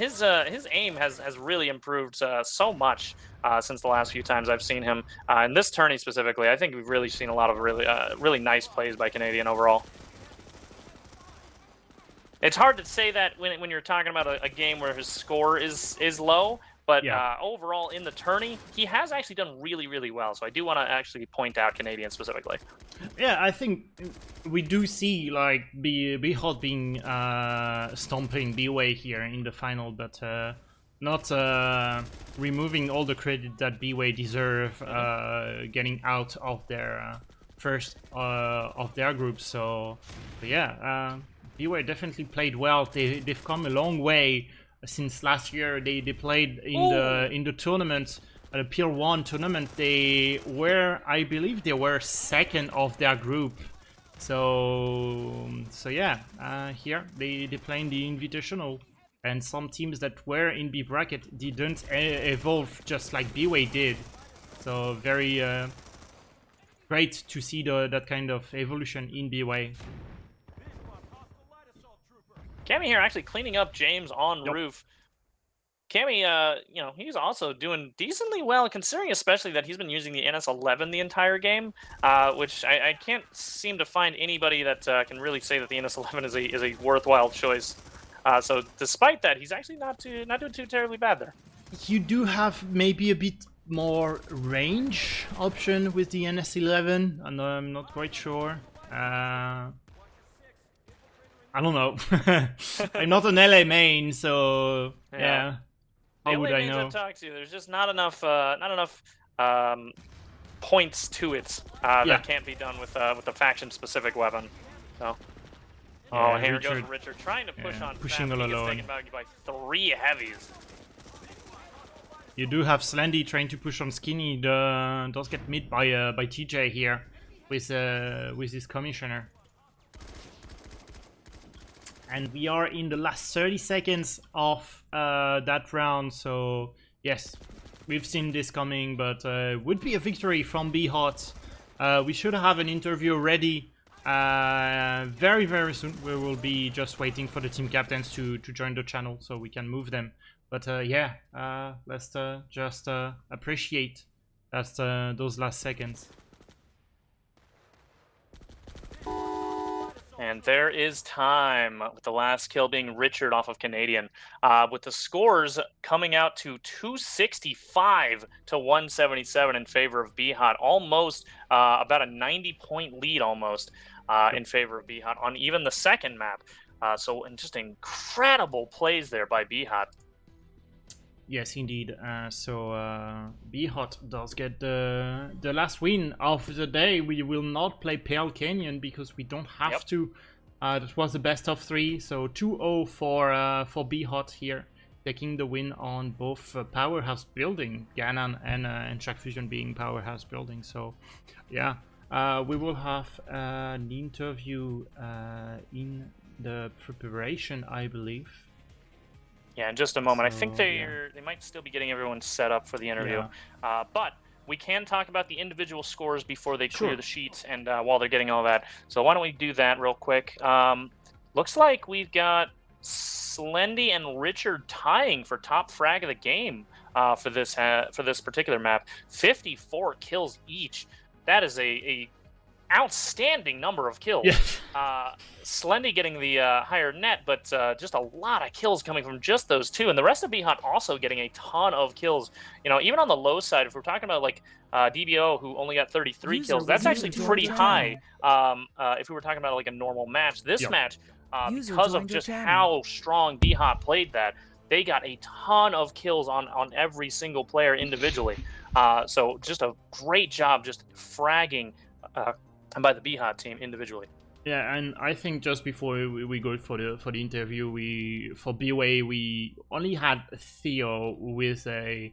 aim has really improved so much since the last few times I've seen him. In this tourney specifically, I think we've really seen a lot of really nice plays by Canadian overall. It's hard to say that when you're talking about a game where his score is low, but Yeah. overall in the tourney, he has actually done really well. So I do want to actually point out Canadian specifically. Yeah, I think we do see like BHOT being stomping BWAE here in the final, but not removing all the credit that BWAE deserve getting out of their first of their group. So yeah, BWAE definitely played well. They've come a long way since last year. They played in the tournament. At the PIL 1 tournament, they were, I believe, they were second of their group. So yeah, here they play in the Invitational, and some teams that were in B bracket didn't evolve just like BWAE did. So very great to see that kind of evolution in BWAE. Cammy here actually cleaning up James on roof. Cammy, you know, he's also doing decently well, considering especially that he's been using the NS11 the entire game, which I can't seem to find anybody that can really say that the NS11 is a worthwhile choice. So despite that, he's actually not doing too terribly bad there. You do have maybe a bit more range option with the NS11, and I'm not quite sure. I don't know. I'm not an LA main, so yeah. How would I know? I've talked to, there's just not enough points to it that can't be done with the faction-specific weapon. So, Yeah, here Richard, goes Richard trying to push on. pushing Fab. all He gets alone. taken back by 3 heavies. You do have Slendy trying to push on Skinny. Does get mid by TJ here with his commissioner. And we are in the last 30 seconds of that round, so yes, we've seen this coming, but would be a victory from BHOT. We should have an interview ready very soon. We will be just waiting for the team captains to join the channel so we can move them. But yeah, let's just appreciate those last seconds. And there is time, with the last kill being Richard off of Canadian, with the scores coming out to 265 to 177 in favor of BHOT. Almost about a 90-point lead almost in favor of BHOT on even the second map. So just incredible plays there by BHOT. Yes, indeed. So BHOT does get the last win of the day. We will not play Pale Canyon because we don't have to. That was the best of 3. So 2-0 for BHOT here, taking the win on both Powerhouse Building, Ganon and Track Fusion being Powerhouse Building. So yeah, we will have an interview in the preparation, I believe. Yeah, in just a moment. I So, think they might still be getting everyone set up for the interview. But we can talk about the individual scores before they clear Sure. the sheets and while they're getting all that. So why don't we do that real quick? Looks like we've got Slendy and Richard tying for top frag of the game for this particular map. 54 kills each. That is a outstanding number of kills. Yeah. Slendy getting the higher net, but just a lot of kills coming from just those two. And the rest of BHOT also getting a ton of kills. You know, even on the low side, if we're talking about like DBO, who only got 33 kills, that's actually pretty high if we were talking about like a normal match. This match, because of just how strong BHOT played that, they got a ton of kills on every single player individually. So just a great job just fragging by the BHOT team individually. Yeah, and I think just before we go for the interview, for BWAE we only had Theo with a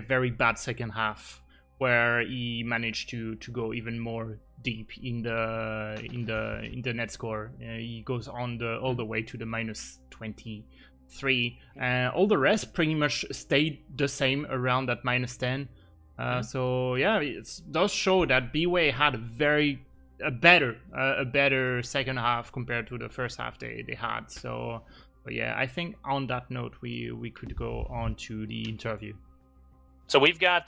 very bad second half, where he managed to go even more deep in the net score. He goes all the way to the -23. All the rest pretty much stayed the same around that -10. So yeah, it does show that BWAE had a better second half compared to the first half they had. So but yeah, I think on that note we could go on to the interview. So we've got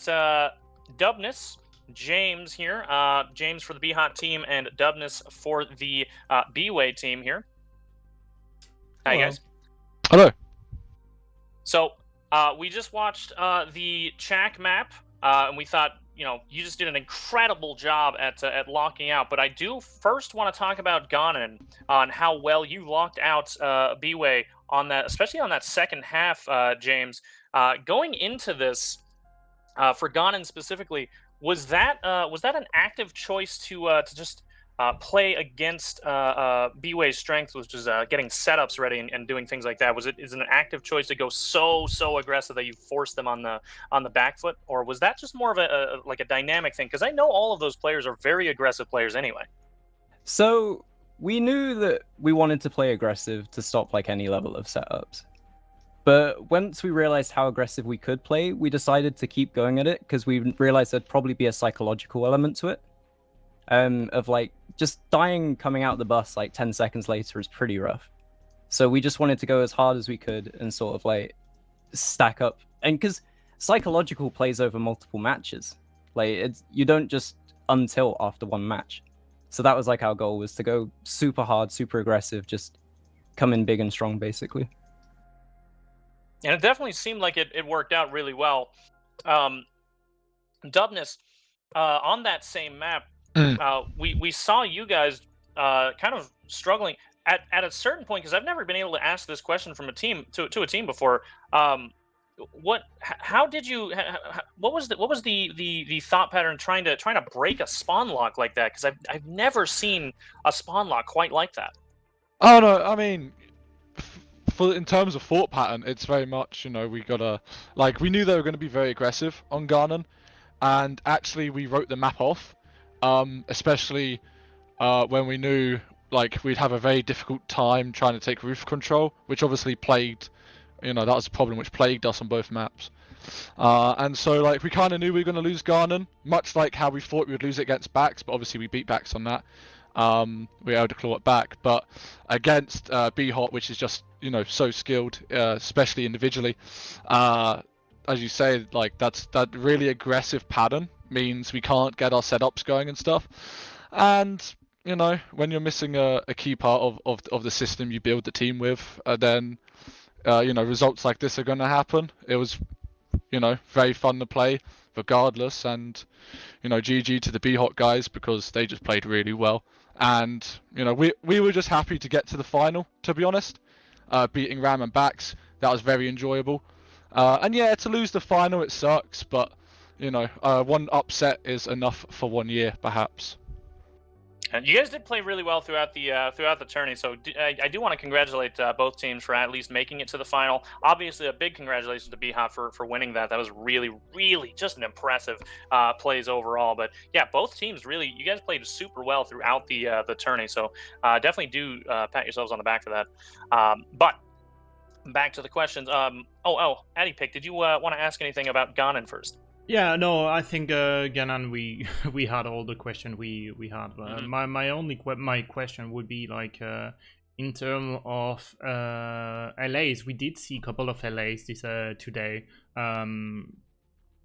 Dubness, James here, James for the BHOT team and Dubness for the BWAE team here. Hi guys. Hello. So we just watched the Chak map, and we thought, you know, you just did an incredible job at locking out. But I do first want to talk about Ganon, on how well you locked out BWAE on that, especially on that second half, James. Going into this, for Ganon specifically, was that an active choice to just play against BWAE's strength, which is getting setups ready and doing things like that? Is it an active choice to go so aggressive that you force them on the back foot, or was that just more of a dynamic thing? Because I know all of those players are very aggressive players anyway. So we knew that we wanted to play aggressive to stop like any level of setups. But once we realized how aggressive we could play, we decided to keep going at it, because we realized there'd probably be a psychological element to it. Of like just dying coming out the bus like 10 seconds later is pretty rough. So we just wanted to go as hard as we could and sort of like stack up. And because psychological plays over multiple matches, like you don't just untilt after one match. So that was like our goal, was to go super hard, super aggressive, just come in big and strong basically. And it definitely seemed like it worked out really well. Dubness, on that same map, we saw you guys kind of struggling at a certain point, because I've never been able to ask this question from a team to a team before. What was the thought pattern trying to break a spawn lock like that? Because I've never seen a spawn lock quite like that. Oh no, I mean, in terms of thought pattern, it's very much, you know, we gotta, like, we knew they were going to be very aggressive on Ganon, and actually we wrote the map off, especially when we knew like we'd have a very difficult time trying to take roof control, which obviously plagued, you know, that was a problem which plagued us on both maps. And so like we kind of knew we were going to lose Ganon, much like how we thought we would lose it against Bax, but obviously we beat Bax on that. We were able to claw it back, but against BHOT, which is just, you know, so skilled, especially individually, as you say, like that really aggressive pattern means we can't get our setups going and stuff. And you know, when you're missing a key part of the system you build the team with, then you know, results like this are going to happen. It was, you know, very fun to play regardless, and you know, GG to the BHOT guys, because they just played really well. And you know, we were just happy to get to the final, to be honest. Beating Ram and Bax, that was very enjoyable. And yeah, to lose the final, it sucks, but you know, one upset is enough for 1 year, perhaps. And you guys did play really well throughout the tourney, so I do want to congratulate both teams for at least making it to the final. Obviously, a big congratulations to BHOT for winning that. That was really, really just an impressive plays overall. But yeah, both teams really, you guys played super well throughout the tourney, so definitely do pat yourselves on the back for that. But back to the questions. Addy Pick, did you want to ask anything about Ganon first? Yeah, no, I think Ganon, we had all the question we had. My question would be like in terms of LAs, we did see a couple of LAs this today.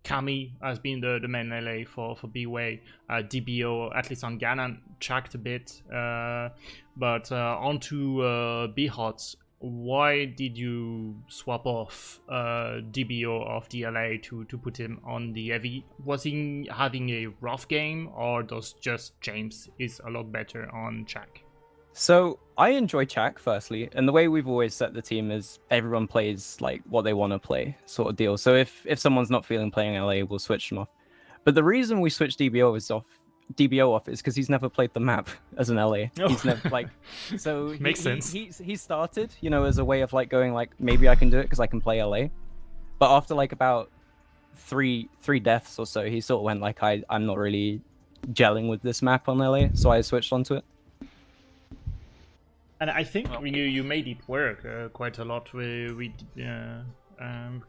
Kami has been the main LA for BWAE. DBO, at least on Ganon, tracked a bit. But onto BHOT, why did you swap off DBO of the LA to put him on the heavy? Was he having a rough game, or does just James is a lot better on Chak? So I enjoy Chak firstly, and the way we've always set the team is everyone plays like what they want to play, sort of deal. So if someone's not feeling playing LA, we'll switch them off. But the reason we switched DBO off is because he's never played the map as an LA. Oh. He's never so Makes sense. He started, as a way of like going like maybe I can do it because I can play LA. But after like about three deaths or so, he sort of went like I'm not really gelling with this map on LA, so I switched onto it. And I think you made it work quite a lot.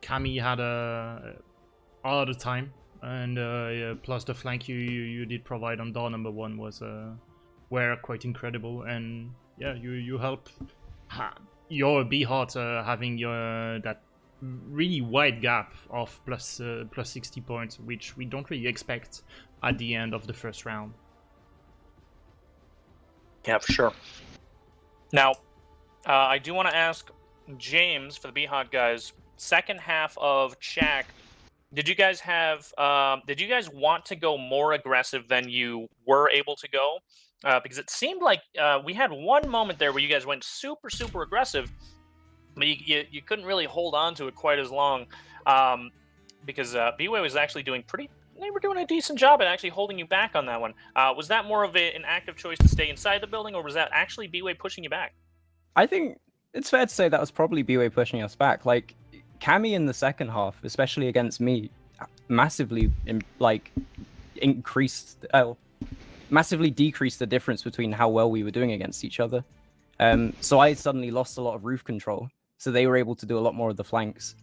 Kami had all the time, and plus the flank you did provide on door number 1 were quite incredible. And yeah, you help your BHOT having that really wide gap of plus 60 points, which we don't really expect at the end of the first round. Yeah, for sure. Now, I do want to ask James for the BHOT guys. Second half of Chak, did you guys want to go more aggressive than you were able to go? Because it seemed like we had one moment there where you guys went super aggressive, but you couldn't really hold on to it quite as long because BWAE was actually they were doing a decent job at actually holding you back on that one. Was that more of an active choice to stay inside the building, or was that actually BWAE pushing you back? I think it's fair to say that was probably BWAE pushing us back. Like, Kami in the second half, especially against me, massively massively decreased the difference between how well we were doing against each other. So I suddenly lost a lot of roof control, so they were able to do a lot more of the flanks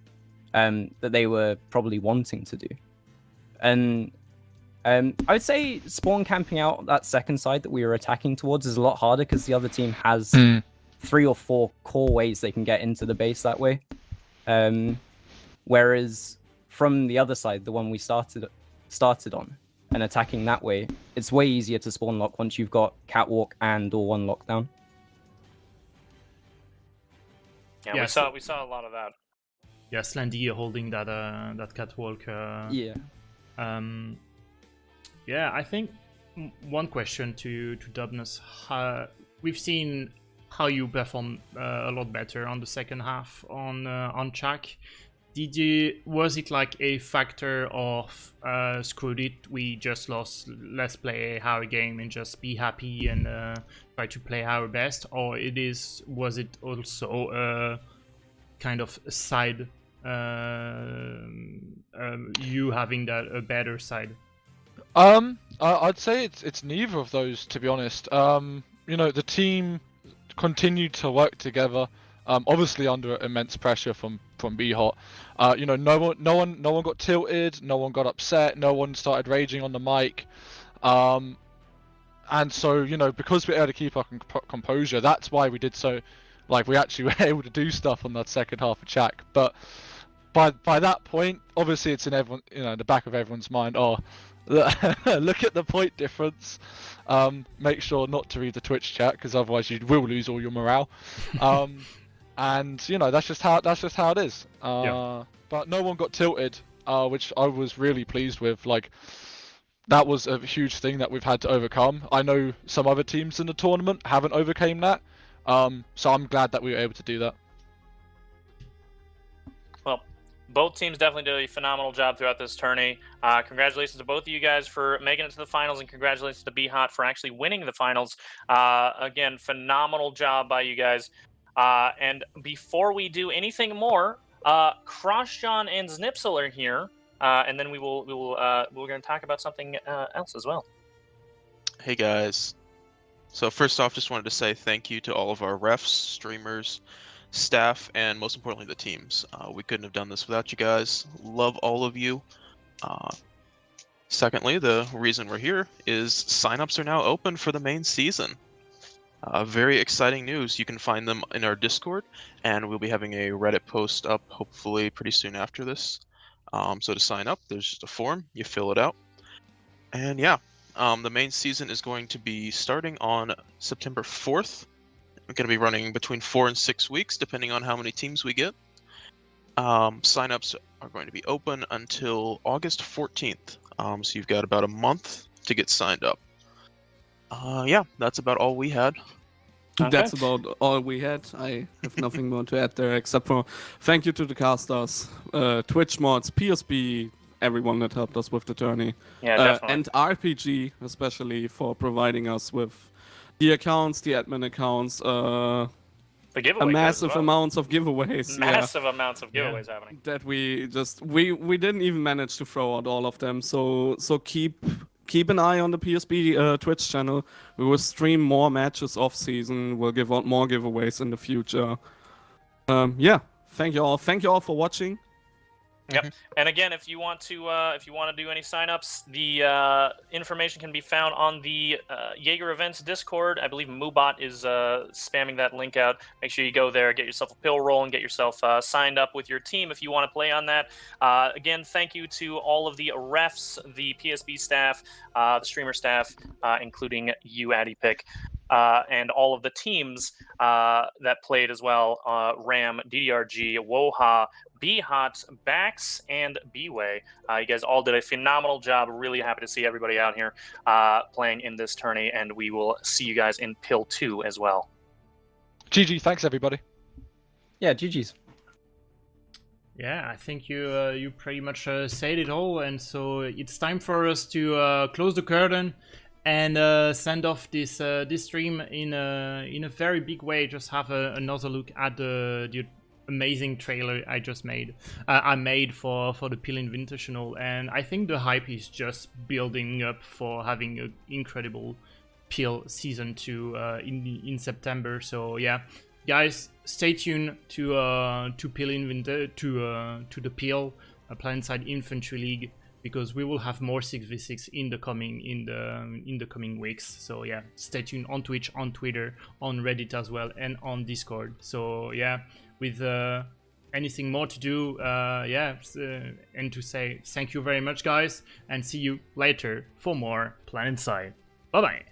that they were probably wanting to do. And I would say spawn camping out that second side that we were attacking towards is a lot harder because the other team has 3 or 4 core ways they can get into the base that way. Whereas from the other side, the one we started on and attacking that way, it's way easier to spawn lock once you've got catwalk and or 1 lockdown. Yeah, we saw a lot of that. Yeah, Slendy holding that catwalk. Yeah. Yeah, I think one question to Dubnus. We've seen how you perform a lot better on the second half on Chak. Was it like a factor of screwed it, we just lost, let's play our game and just be happy and try to play our best, or was it also a kind of side, you having a better side? I'd say it's neither of those, to be honest. The team continued to work together, obviously under immense pressure from BHOT. No one got tilted, no one got upset, no one started raging on the mic. And so, because we were able to keep our composure, that's why we did so. Like, we actually were able to do stuff on that second half of Chak. But by that point, obviously it's in everyone, the back of everyone's mind. Oh, look at the point difference. Make sure not to read the Twitch chat, because otherwise you will lose all your morale. And that's just how it is. Yeah. But no one got tilted, which I was really pleased with. Like, that was a huge thing that we've had to overcome. I know some other teams in the tournament haven't overcame that. So I'm glad that we were able to do that. Well, both teams definitely did a phenomenal job throughout this tourney. Congratulations to both of you guys for making it to the finals, and congratulations to BHOT for actually winning the finals. Again, phenomenal job by you guys. And before we do anything more, Crossjohn and Znipsel are here, and then we're going to talk about something else as well. Hey guys. So first off, just wanted to say thank you to all of our refs, streamers, staff, and most importantly, the teams. We couldn't have done this without you guys. Love all of you. Secondly, the reason we're here is signups are now open for the main season. Very exciting news. You can find them in our Discord, and we'll be having a Reddit post up hopefully pretty soon after this. So to sign up, there's just a form, you fill it out. And yeah, the main season is going to be starting on September 4th. We're going to be running between 4 and 6 weeks, depending on how many teams we get. Signups are going to be open until August 14th. So you've got about a month to get signed up. Yeah, that's about all we had. Okay. That's about all we had. I have nothing more to add there except for thank you to the casters, Twitch mods, PSB, everyone that helped us with the tourney. Yeah, definitely. And RPG, especially for providing us with the accounts, the admin accounts, the a giveaway massive amounts of giveaways. Massive amounts of giveaways happening. That we didn't even manage to throw out all of them. So keep an eye on the PSB Twitch channel. We will stream more matches off season. We'll give out more giveaways in the future. Yeah, thank you all. Thank you all for watching. Yep. And again, if you want to do any signups, the information can be found on the Jaeger Events Discord. I believe Moobot is spamming that link out. Make sure you go there, get yourself a PIL roll, and get yourself signed up with your team if you want to play on that. Again, thank you to all of the refs, the PSB staff, the streamer staff, including you, AddyPick. And all of the teams that played as well, RAM, DDRG, WOHA, BHOT, Bax, and BWAE. You guys all did a phenomenal job. Really happy to see everybody out here playing in this tourney, and we will see you guys in PIL 2 as well. GG, thanks everybody. Yeah, GG's. Yeah, I think you pretty much said it all, and so it's time for us to close the curtain and send off this stream in a very big way. Just have another look at the amazing trailer I just made. I made for the PIL Invitational, and I think the hype is just building up for having an incredible PIL season 2 in September. So yeah, guys, stay tuned to PIL to the PIL Planetside Infantry League, because we will have more 6v6 in the coming weeks. So yeah, stay tuned on Twitch, on Twitter, on Reddit as well, and on Discord. So yeah, with anything more to do, and to say thank you very much, guys, and see you later for more Planetside. Bye bye.